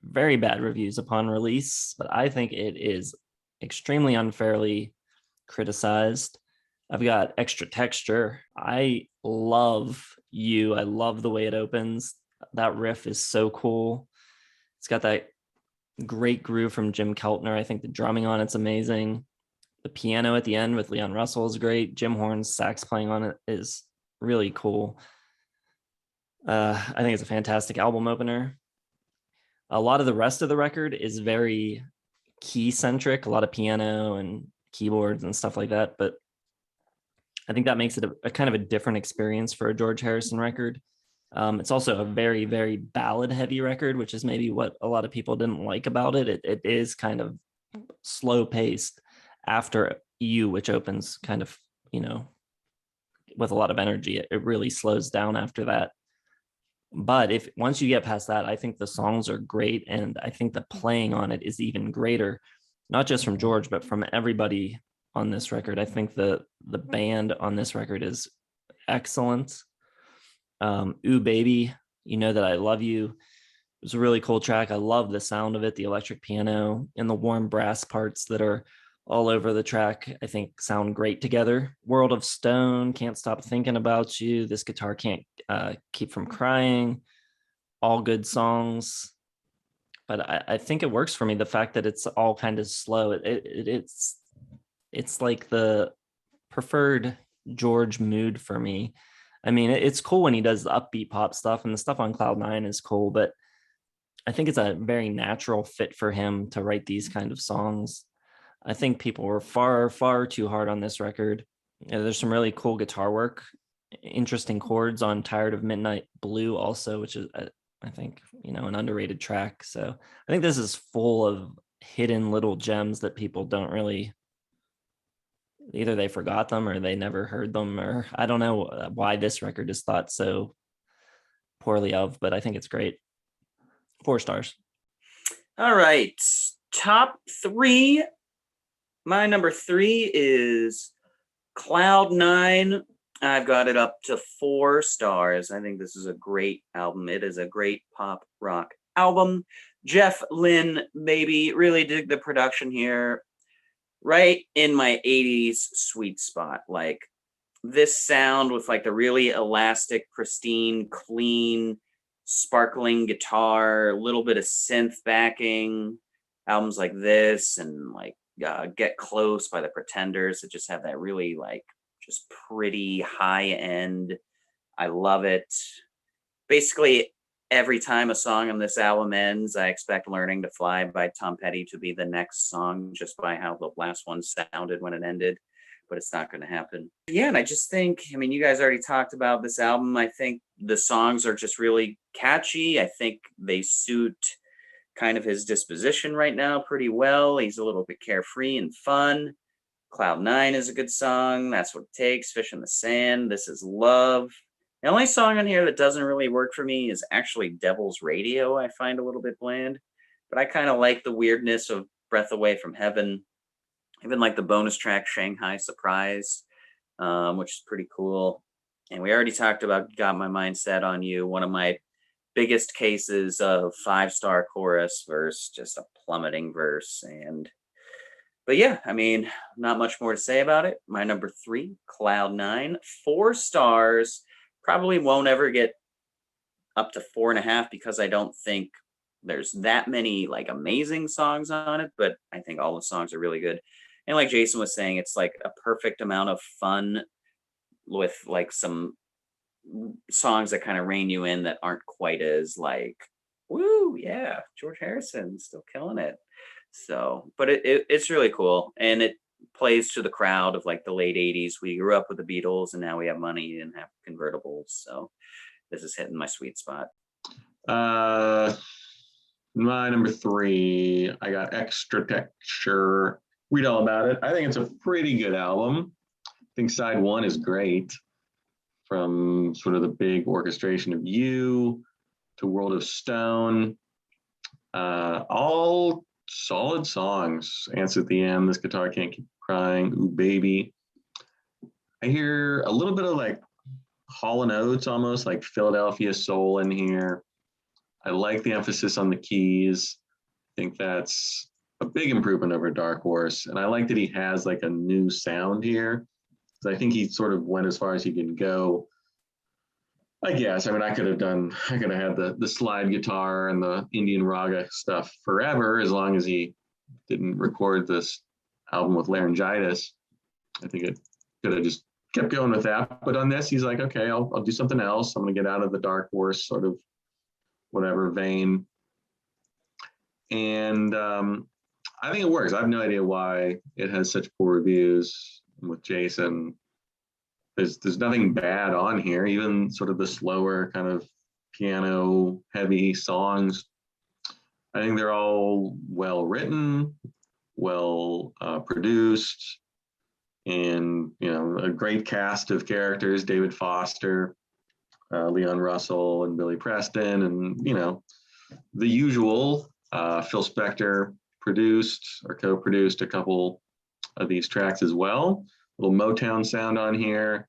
very bad reviews upon release, but I think it is extremely unfairly criticized. I've got Extra Texture. I love You. I love the way it opens. That riff is so cool. It's got that great groove from Jim Keltner. I think the drumming on it's amazing. The piano at the end with Leon Russell is great. Jim Horn's sax playing on it is really cool. I think it's a fantastic album opener. A lot of the rest of the record is very key centric, a lot of piano and keyboards and stuff like that. But I think that makes it a kind of a different experience for a George Harrison record. It's also a very, very ballad heavy record, which is maybe what a lot of people didn't like about it. It is kind of slow paced after You, which opens kind of, with a lot of energy. It really slows down after that. But once you get past that, I think the songs are great. And I think the playing on it is even greater, not just from George, but from everybody on this record. I think the band on this record is excellent. Ooh Baby, You Know That I Love You. It was a really cool track. I love the sound of it, the electric piano and the warm brass parts that are all over the track, I think sound great together. World of Stone, Can't Stop Thinking About You, This Guitar Can't Keep From Crying, all good songs. But I think it works for me, the fact that it's all kind of slow. It's like the preferred George mood for me. I mean, it's cool when he does the upbeat pop stuff, and the stuff on Cloud 9 is cool, but I think it's a very natural fit for him to write these kind of songs. I think people were far, far too hard on this record. There's some really cool guitar work, interesting chords on Tired of Midnight Blue also, which is, I think, an underrated track. So I think this is full of hidden little gems that people don't really, either they forgot them or they never heard them, or I don't know why this record is thought so poorly of, but I think it's great. 4 stars. All right. Top 3. My number 3 is Cloud 9. I've got it up to 4 stars. I think this is a great album. It is a great pop rock album. Jeff Lynne, maybe, really dig the production here. Right in my 80s sweet spot. Like this sound with like the really elastic, pristine, clean, sparkling guitar, a little bit of synth backing. Albums like this and like Get Close by the Pretenders that just have that really like just pretty high end. I love it. Basically, every time a song on this album ends, I expect Learning to Fly by Tom Petty to be the next song just by how the last one sounded when it ended, but it's not going to happen. Yeah, and I just think, I mean, you guys already talked about this album. I think the songs are just really catchy. I think they suit kind of his disposition right now pretty well. He's a little bit carefree and fun. Cloud Nine is a good song. That's What It Takes. Fish in the Sand. This Is Love. The only song on here that doesn't really work for me is actually Devil's Radio. I find a little bit bland, but I kind of like the weirdness of Breath Away from Heaven. Even like the bonus track Shanghai Surprise, which is pretty cool. And we already talked about Got My Mind Set on You, one of my biggest cases of 5-star chorus verse, just a plummeting verse. But yeah, I mean, not much more to say about it. My number 3, Cloud 9, 4 stars. Probably won't ever get up to 4.5 because I don't think there's that many like amazing songs on it, but I think all the songs are really good. And like Jason was saying, it's like a perfect amount of fun with like some songs that kind of rein you in that aren't quite as like, woo, yeah, George Harrison still killing it. So, but it's really cool. And it plays to the crowd of like the late 80s. We grew up with the Beatles and now we have money and have convertibles. So this is hitting my sweet spot. My number 3, I got Extra Texture. Read all about it. I think it's a pretty good album. I think side 1 is great. From sort of the big orchestration of You to World of Stone. All solid songs. Answer at the End, This Guitar Can't Keep Crying, Ooh Baby. I hear a little bit of like Hall & Oates, almost like Philadelphia Soul in here. I like the emphasis on the keys. I think that's a big improvement over Dark Horse. And I like that he has like a new sound here. I think he sort of went as far as he can go. I guess. I mean, I could have had the slide guitar and the Indian raga stuff forever, as long as he didn't record this album with laryngitis. I think it could have just kept going with that. But on this, he's like, okay, I'll do something else. I'm going to get out of the Dark Horse sort of whatever vein. And I think it works. I have no idea why it has such poor reviews. With Jason, there's nothing bad on here. Even sort of the slower kind of piano heavy songs, I think they're all well written, well produced, and a great cast of characters: David Foster, Leon Russell, and Billy Preston, and the usual. Phil Spector produced or co-produced a couple of these tracks as well. A little Motown sound on here.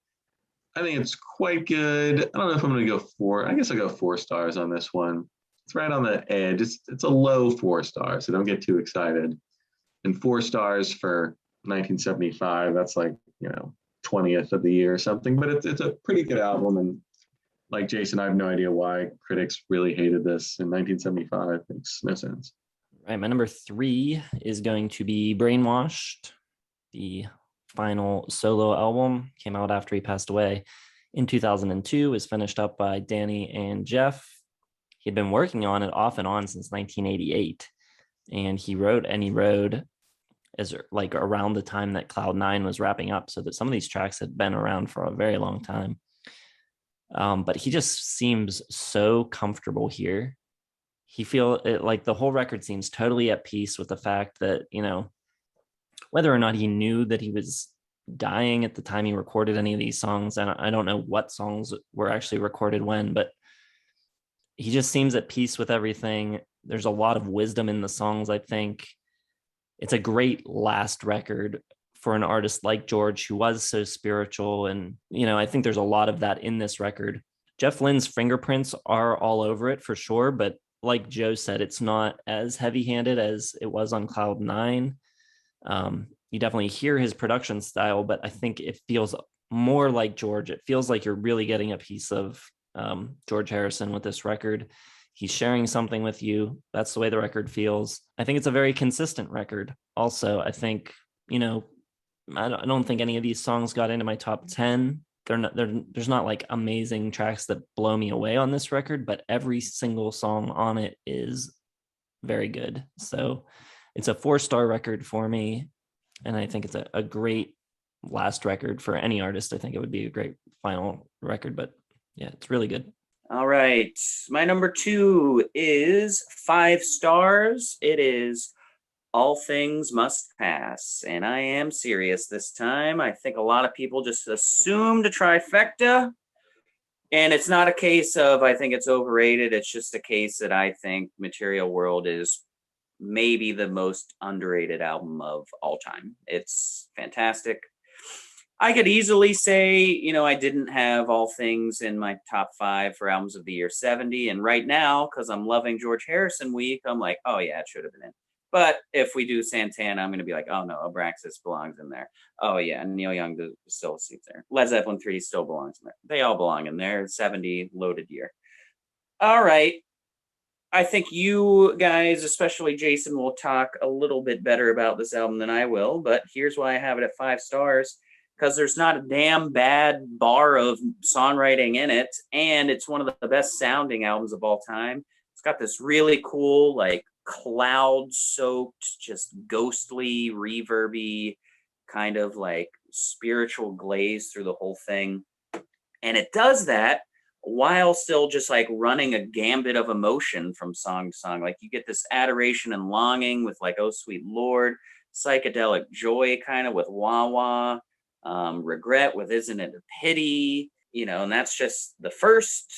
I think it's quite good. I don't know if I'm going to go 4. I guess I'll go 4 stars on this one. It's right on the edge. It's a low 4 stars, so don't get too excited. And 4 stars for 1975, that's like 20th of the year or something. But it's a pretty good album. And like Jason, I have no idea why critics really hated this in 1975. It makes no sense. Right, my number 3 is going to be Brainwashed. The final solo album came out after he passed away in 2002, was finished up by Danny and Jeff. He had been working on it off and on since 1988. And he wrote Any Road as like around the time that Cloud 9 was wrapping up, so that some of these tracks had been around for a very long time. But he just seems so comfortable here. He feels like the whole record seems totally at peace with the fact that, whether or not he knew that he was dying at the time he recorded any of these songs, and I don't know what songs were actually recorded when, but he just seems at peace with everything. There's a lot of wisdom in the songs, I think. It's a great last record for an artist like George, who was so spiritual. And, I think there's a lot of that in this record. Jeff Lynne's fingerprints are all over it for sure, but like Joe said, it's not as heavy-handed as it was on Cloud Nine. You definitely hear his production style, but I think it feels more like George. It feels like you're really getting a piece of George Harrison with this record. He's sharing something with you. That's the way the record feels. I think it's a very consistent record. Also, I think, I don't think any of these songs got into my top 10. There's not like amazing tracks that blow me away on this record, but every single song on it is very good. So it's a 4-star record for me. And I think it's a great last record for any artist. I think it would be a great final record, but yeah, it's really good. All right. My number 2 is 5 stars. It is All Things Must Pass. And I am serious this time. I think a lot of people just assumed a trifecta. And it's not a case of I think it's overrated. It's just a case that I think Material World is maybe the most underrated album of all time. It's fantastic. I could easily say, I didn't have All Things in my top 5 for albums of the year 70. And right now, because I'm loving George Harrison week, I'm like, oh yeah, it should have been in. But if we do Santana, I'm going to be like, oh no, Abraxas belongs in there. Oh yeah, Neil Young still seats there. Led Zeppelin 3 still belongs in there. They all belong in there. 70 loaded year. All right. I think you guys, especially Jason, will talk a little bit better about this album than I will. But here's why I have it at 5 stars. Because there's not a damn bad bar of songwriting in it. And it's one of the best sounding albums of all time. It's got this really cool, like cloud-soaked, just ghostly, reverby, kind of like spiritual glaze through the whole thing. And it does that while still just like running a gambit of emotion from song to song. Like you get this adoration and longing with like, Oh Sweet Lord, psychedelic joy kind of with Wah Wah. Regret with Isn't It a Pity, and that's just the first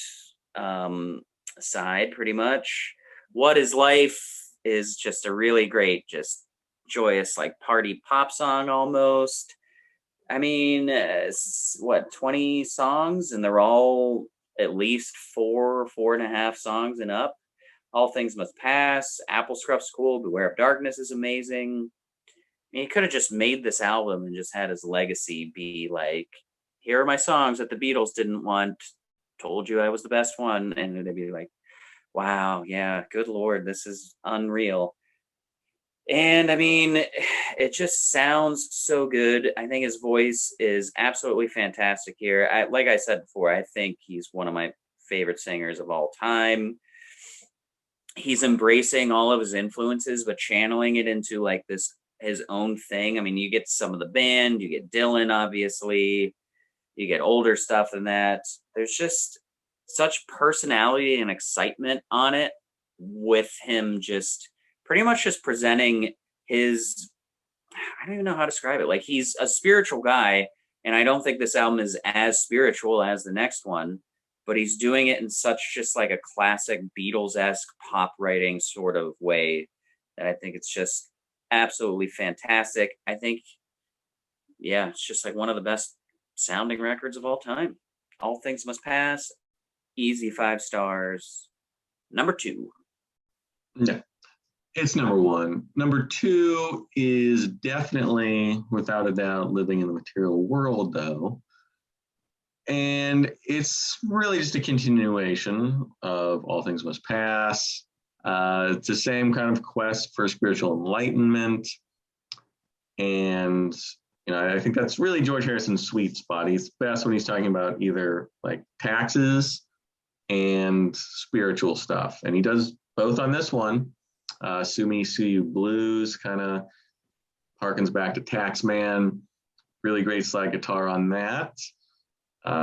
side pretty much. What Is Life is just a really great, just joyous, like party pop song almost. I mean, 20 songs, and they're all at least 4.5 songs and up. All Things Must Pass, Apple Scruff's cool, Beware of Darkness is amazing. He could have just made this album and just had his legacy be like, here are my songs that the Beatles didn't want. Told you I was the best one. And they'd be like, wow, yeah, good Lord, this is unreal. And I mean, it just sounds so good. I think his voice is absolutely fantastic here. Like I said before, I think he's one of my favorite singers of all time. He's embracing all of his influences, but channeling it into like this his own thing. I mean, you get some of the band, you get Dylan, obviously, you get older stuff than that. There's just such personality and excitement on it with him just pretty much just presenting his, I don't even know how to describe it. Like he's a spiritual guy, and I don't think this album is as spiritual as the next one, but he's doing it in such just like a classic Beatles-esque pop writing sort of way that I think it's just absolutely fantastic. I think, yeah, it's just like one of the best sounding records of all time. All Things Must Pass, easy 5 stars. Number 2. Yeah, it's number 1. Number 2 is definitely, without a doubt, Living in the Material World, though. And it's really just a continuation of All Things Must Pass. It's the same kind of quest for spiritual enlightenment. And, I think that's really George Harrison's sweet spot. He's best when he's talking about either like taxes and spiritual stuff. And he does both on this one. Sue Me, Sue You Blues kind of harkens back to Taxman. Really great slide guitar on that.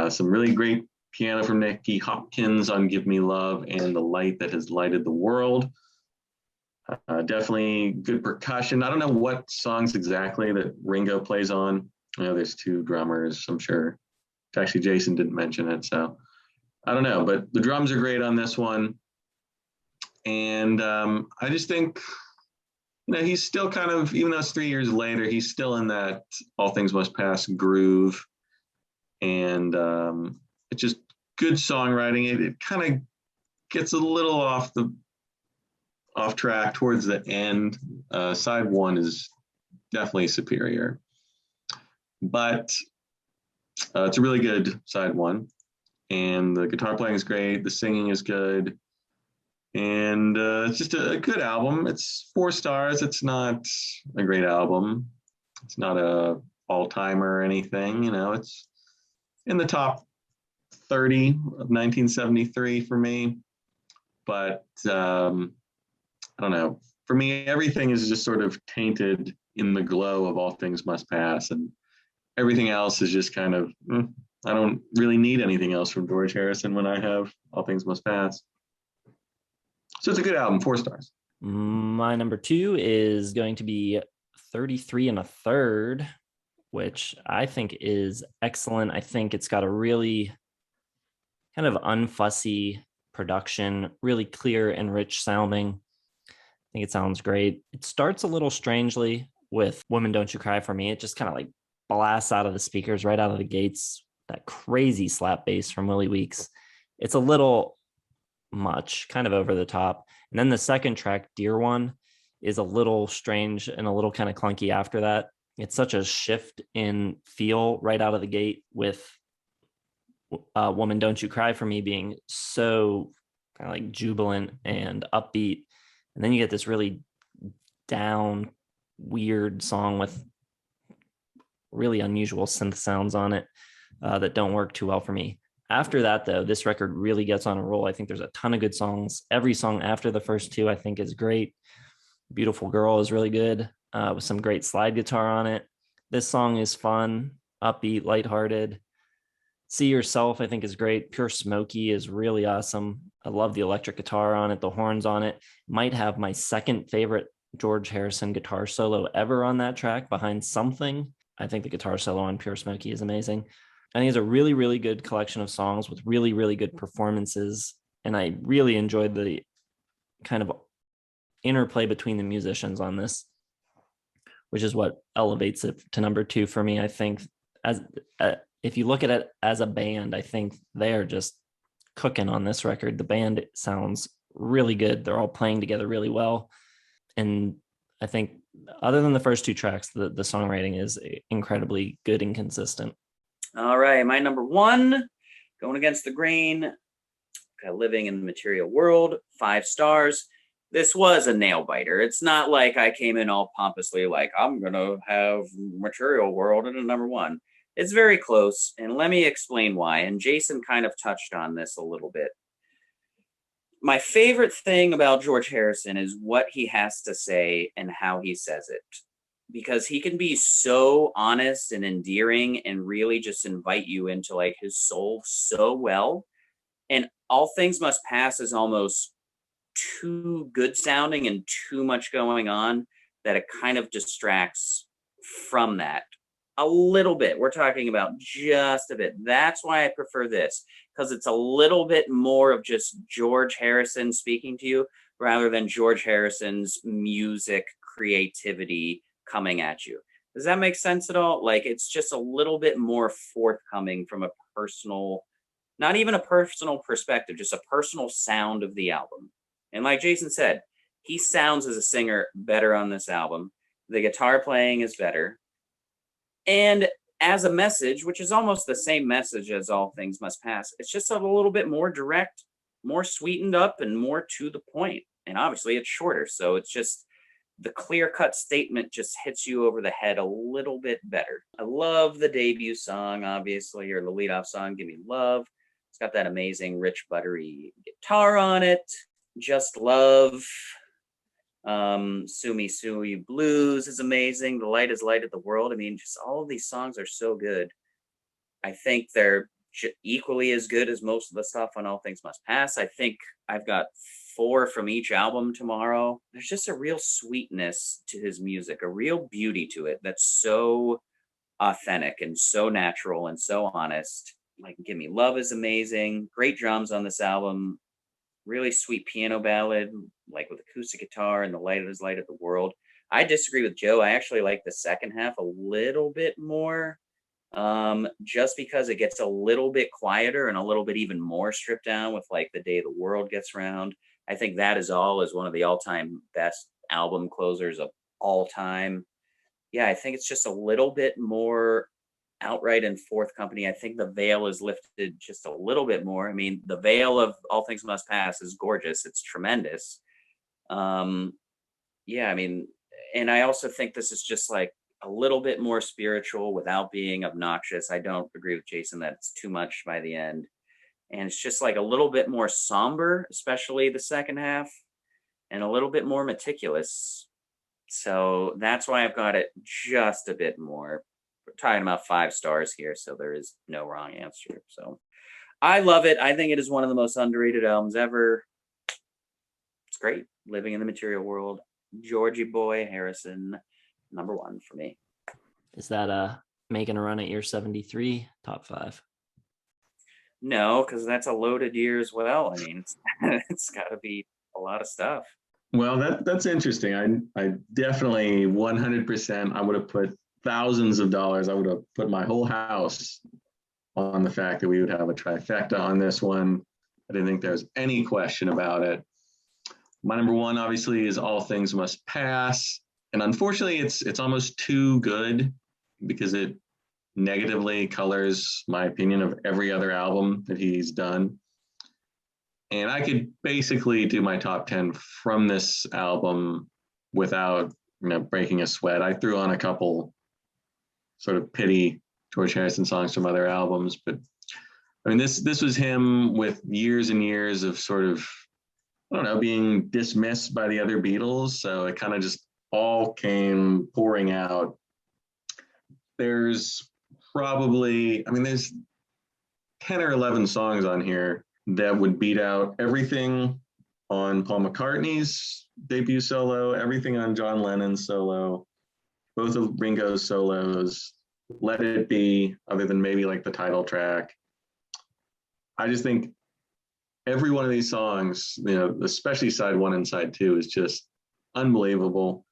Some really great piano from Nicky Hopkins on Give Me Love and The Light That Has Lighted the World. Definitely good percussion. I don't know what songs exactly that Ringo plays on. I know there's 2 drummers, I'm sure. Actually, Jason didn't mention it, so I don't know. But the drums are great on this one. And I just think, he's still kind of, even though it's 3 years later, he's still in that All Things Must Pass groove. And it's just good songwriting. It kind of gets a little off the off track towards the end. Side one is definitely superior, but it's a really good side one, and the guitar playing is great, the singing is good, and it's just a good album. It's 4 stars. It's not a great album. It's not a all-timer or anything. It's in the top 30 of 1973 for me. But I don't know. For me, everything is just sort of tainted in the glow of All Things Must Pass, and everything else is just kind of, I don't really need anything else from George Harrison when I have All Things Must Pass. So it's a good album, 4 stars. My number 2 is going to be 33 1/3, which I think is excellent. I think it's got a really kind of unfussy production, really clear and rich sounding. I think it sounds great. It starts a little strangely with Woman Don't You Cry for Me. It just kind of like blasts out of the speakers right out of the gates, that crazy slap bass from Willie Weeks. It's a little much, kind of over the top. And then the second track, Dear One, is a little strange and a little kind of clunky after that. It's such a shift in feel right out of the gate, with Woman Don't You Cry for Me being so kind of like jubilant and upbeat. And then you get this really down, weird song with really unusual synth sounds on it that don't work too well for me. After that, though, this record really gets on a roll. I think there's a ton of good songs. Every song after the first 2, I think, is great. Beautiful Girl is really good, with some great slide guitar on it. This song is fun, upbeat, lighthearted. See Yourself, I think, is great. Pure Smoky is really awesome. I love the electric guitar on it, the horns on it. Might have my second favorite George Harrison guitar solo ever on that track, behind Something. I think the guitar solo on Pure Smoky is amazing. I think it's a really, really good collection of songs with really, really good performances. And I really enjoyed the kind of interplay between the musicians on this, which is what elevates it to number 2 for me. I think as if you look at it as a band, I think they're just cooking on this record. The band sounds really good. They're all playing together really well. And I think other than the first 2 tracks, the songwriting is incredibly good and consistent. All right, my number 1, going against the grain, Living in the Material World, 5 stars. This was a nail biter. It's not like I came in all pompously like, I'm going to have Material World in a number 1. It's very close, and let me explain why. And Jason kind of touched on this a little bit. My favorite thing about George Harrison is what he has to say and how he says it, because he can be so honest and endearing and really just invite you into like his soul so well. And All Things Must Pass is almost too good sounding and too much going on that it kind of distracts from that a little bit. We're talking about just a bit. That's why I prefer this, because it's a little bit more of just George Harrison speaking to you rather than George Harrison's music creativity coming at you. Does that make sense at all? Like, it's just a little bit more forthcoming from a personal, not even a personal perspective, just a personal sound of the album. And like Jason said, he sounds as a singer better on this album. The guitar playing is better. And as a message, which is almost the same message as All Things Must Pass, it's just a little bit more direct, more sweetened up, and more to the point. And obviously it's shorter, so it's just the clear-cut statement just hits you over the head a little bit better. I love the debut song, obviously, or the lead-off song, Give Me Love. It's got that amazing, rich, buttery guitar on it. Just Love. Sue Me, Sue You Blues is amazing. The Light is Light of the World. I mean, just all of these songs are so good. I think they're equally as good as most of the stuff on All Things Must Pass. I think I've got 4 from each album tomorrow. There's just a real sweetness to his music, a real beauty to it that's so authentic and so natural and so honest. Like Give Me Love is amazing. Great drums on this album. Really sweet piano ballad, like with acoustic guitar, and The Light is Light of the World. I disagree with Joe. I actually like the second half a little bit more, just because it gets a little bit quieter and a little bit even more stripped down with like The Day the World Gets Round. I think That Is All is one of the all-time best album closers of all time. Yeah, I think it's just a little bit more outright and fourth company. I think the veil is lifted just a little bit more. I mean, the veil of All Things Must Pass is gorgeous. It's tremendous. Yeah, I mean, and I also think this is just like a little bit more spiritual without being obnoxious. I don't agree with Jason that it's too much by the end. And it's just like a little bit more somber, especially the second half, and a little bit more meticulous. So that's why I've got it just a bit more. We're talking about 5 stars here, so there is no wrong answer. So I love it. I think it is one of the most underrated albums ever. It's great. Living in the Material World. Georgie Boy Harrison, number 1 for me. Is that making a run at your 73 top 5? No, because that's a loaded year as well. I mean, it's got to be a lot of stuff. Well, that's interesting. I definitely 100%. I would have put thousands of dollars. I would have put my whole house on the fact that we would have a trifecta on this one. I didn't think there was any question about it. My number 1, obviously, is All Things Must Pass. And unfortunately, it's almost too good because it negatively colors my opinion of every other album that he's done. And I could basically do my top 10 from this album without, breaking a sweat. I threw on a couple sort of pity George Harrison songs from other albums, but I mean, this was him with years and years of sort of, I don't know, being dismissed by the other Beatles. So it kind of just all came pouring out. There's probably, there's 10 or 11 songs on here that would beat out everything on Paul McCartney's debut solo, everything on John Lennon's solo, both of Ringo's solos, Let It Be, other than maybe like the title track. I just think every one of these songs, especially side 1 and side 2, is just unbelievable.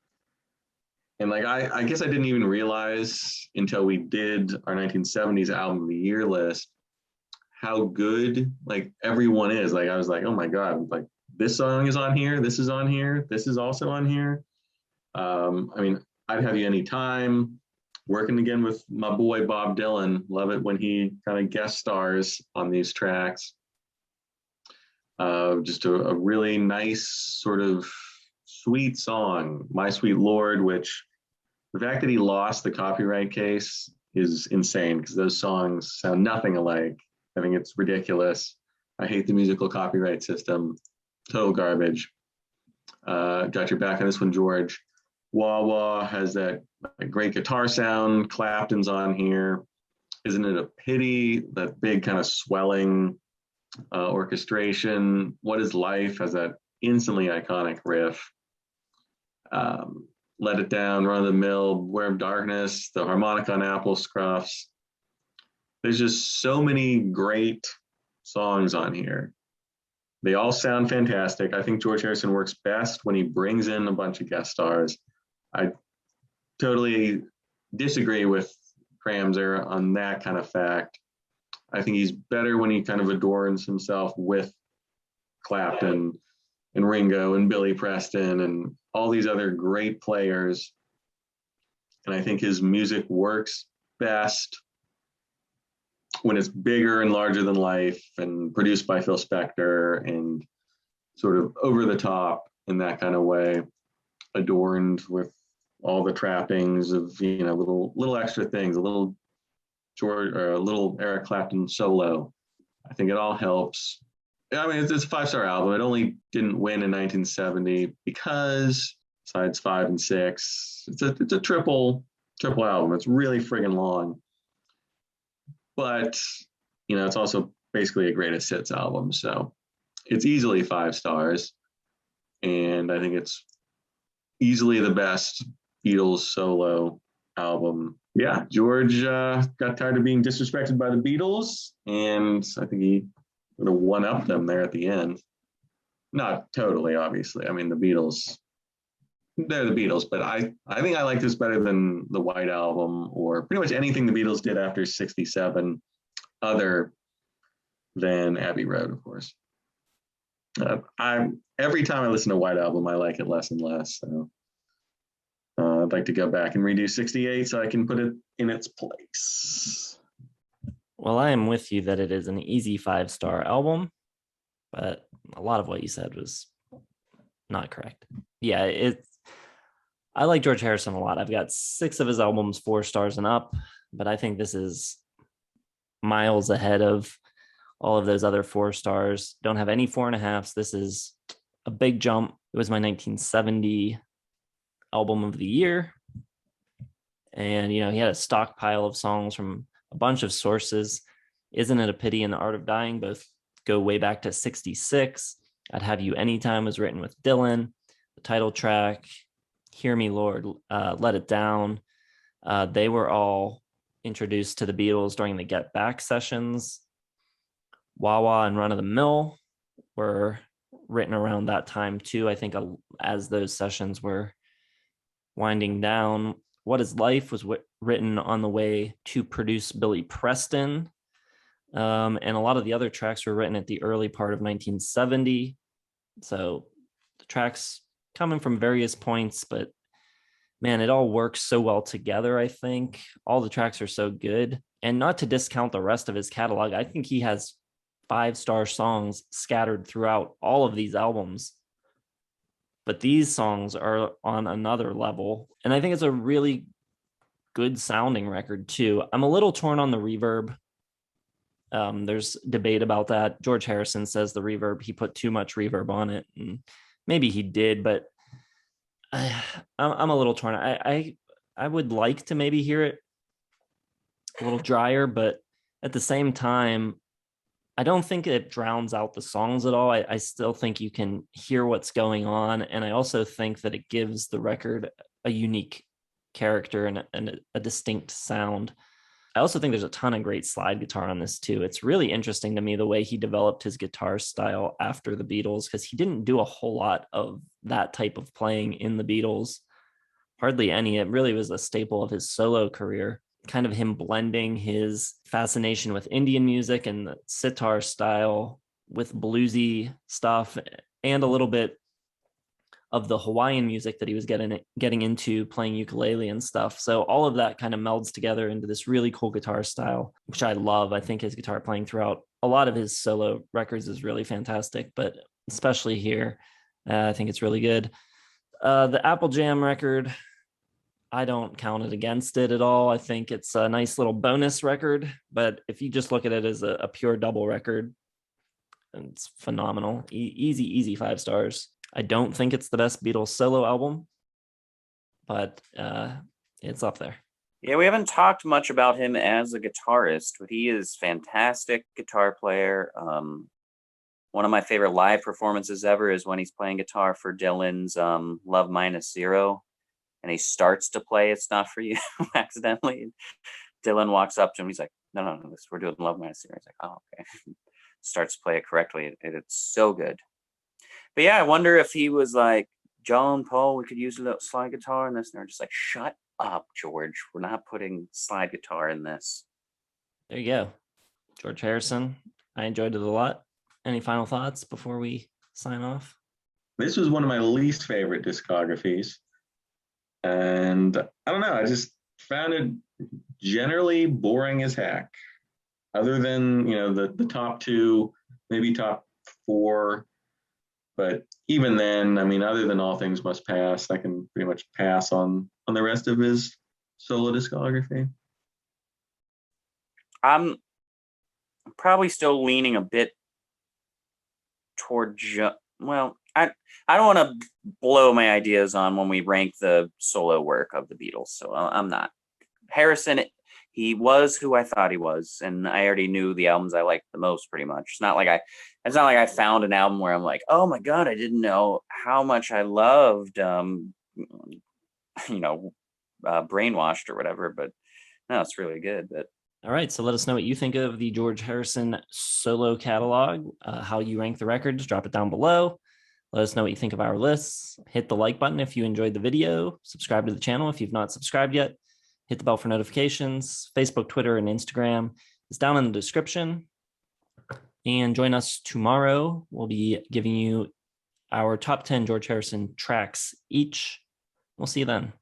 And like, I guess I didn't even realize until we did our 1970s album of the year list how good like everyone is. Like, I was like, oh my God, like this song is on here, this is on here, this is also on here. I'd Have You Anytime, working again with my boy Bob Dylan. Love it when he kind of guest stars on these tracks. Just a really nice sort of sweet song, My Sweet Lord, which the fact that he lost the copyright case is insane because those songs sound nothing alike. I think it's ridiculous. I hate the musical copyright system. Total garbage. Got your back on this one, George. Wah Wah has that great guitar sound. Clapton's on here. Isn't it a pity? That big kind of swelling orchestration. What Is Life has that instantly iconic riff. Let It Down, Run of the Mill, Beware of Darkness, the harmonica on Apple Scruffs. There's just so many great songs on here. They all sound fantastic. I think George Harrison works best when he brings in a bunch of guest stars. I totally disagree with Kramzer on that kind of fact. I think he's better when he kind of adorns himself with Clapton and Ringo and Billy Preston and all these other great players. And I think his music works best when it's bigger and larger than life and produced by Phil Spector and sort of over the top in that kind of way, adorned with all the trappings of, little extra things, a little George or a little Eric Clapton solo. I think it all helps. It's a 5-star album. It only didn't win in 1970 because sides 5 and 6, it's a triple album. It's really friggin' long. But, it's also basically a greatest hits album. So it's easily 5 stars. And I think it's easily the best Beatles solo album. Yeah, George got tired of being disrespected by the Beatles. And I think he would have one-upped them there at the end. Not totally, obviously. The Beatles, they're the Beatles. But I think I like this better than the White Album or pretty much anything the Beatles did after 67, other than Abbey Road, of course. Every time I listen to White Album, I like it less and less. So I'd like to go back and redo 68 so I can put it in its place. Well, I am with you that it is an easy 5-star album, but a lot of what you said was not correct. Yeah, I like George Harrison a lot. I've got 6 of his albums 4 stars and up, but I think this is miles ahead of all of those other 4 stars. Don't have any 4.5s. This is a big jump. It was my 1970 album of the year. And, he had a stockpile of songs from a bunch of sources. Isn't It a Pity and The Art of Dying both go way back to 66. I'd Have You Anytime was written with Dylan. The title track, Hear Me Lord, Let It Down. They were all introduced to the Beatles during the Get Back sessions. Wah Wah and Run of the Mill were written around that time too. I think as those sessions were winding down. What Is Life was written on the way to produce Billy Preston. And a lot of the other tracks were written at the early part of 1970. So the tracks coming from various points, but man, it all works so well together. I think all the tracks are so good, and not to discount the rest of his catalog. I think he has 5-star songs scattered throughout all of these albums, but these songs are on another level. And I think it's a really good sounding record too. I'm a little torn on the reverb. There's debate about that. George Harrison says the reverb, he put too much reverb on it, and maybe he did, but I'm a little torn. I would like to maybe hear it a little drier, but at the same time, I don't think it drowns out the songs at all. I still think you can hear what's going on, and I also think that it gives the record a unique character and a distinct sound. I also think there's a ton of great slide guitar on this too. It's really interesting to me the way he developed his guitar style after the Beatles, because he didn't do a whole lot of that type of playing in the Beatles, hardly any. It really was a staple of his solo career, kind of him blending his fascination with Indian music and the sitar style with bluesy stuff, and a little bit of the Hawaiian music that he was getting into playing ukulele and stuff. So all of that kind of melds together into this really cool guitar style, which I love. I think his guitar playing throughout a lot of his solo records is really fantastic, but especially here, I think it's really good. The Apple Jam record, I don't count it against it at all. I think it's a nice little bonus record, but if you just look at it as a pure double record, it's phenomenal. Easy 5 stars. I don't think it's the best Beatles solo album, but it's up there. Yeah, we haven't talked much about him as a guitarist, but he is fantastic guitar player. One of my favorite live performances ever is when he's playing guitar for Dylan's Love Minus Zero, and he starts to play It's Not For You accidentally. Dylan walks up to him. He's like, no, we're doing Love Minus Zero. He's like, oh, okay. Starts to play it correctly. It's so good. But yeah, I wonder if he was like, John, Paul, we could use a little slide guitar in this. And they're just like, shut up, George. We're not putting slide guitar in this. There you go. George Harrison. I enjoyed it a lot. Any final thoughts before we sign off? This was one of my least favorite discographies. And I don't know, I just found it generally boring as heck. Other than, the top 2, maybe top 4. But even then, I mean, other than All Things Must Pass, I can pretty much pass on the rest of his solo discography. I'm probably still leaning a bit toward, I don't want to blow my ideas on when we rank the solo work of the Beatles, so I'm not. Harrison, he was who I thought he was, and I already knew the albums I liked the most pretty much. It's not like I found an album where I'm like, oh my God, I didn't know how much I loved, Brainwashed or whatever, but no, it's really good. But all right, so let us know what you think of the George Harrison solo catalog, how you rank the records. Drop it down below. Let us know what you think of our lists. Hit the like button if you enjoyed the video. Subscribe to the channel if you've not subscribed yet. Hit the bell for notifications. Facebook, Twitter, and Instagram is down in the description. and join us tomorrow. We'll be giving you our top 10 George Harrison tracks each. We'll see you then.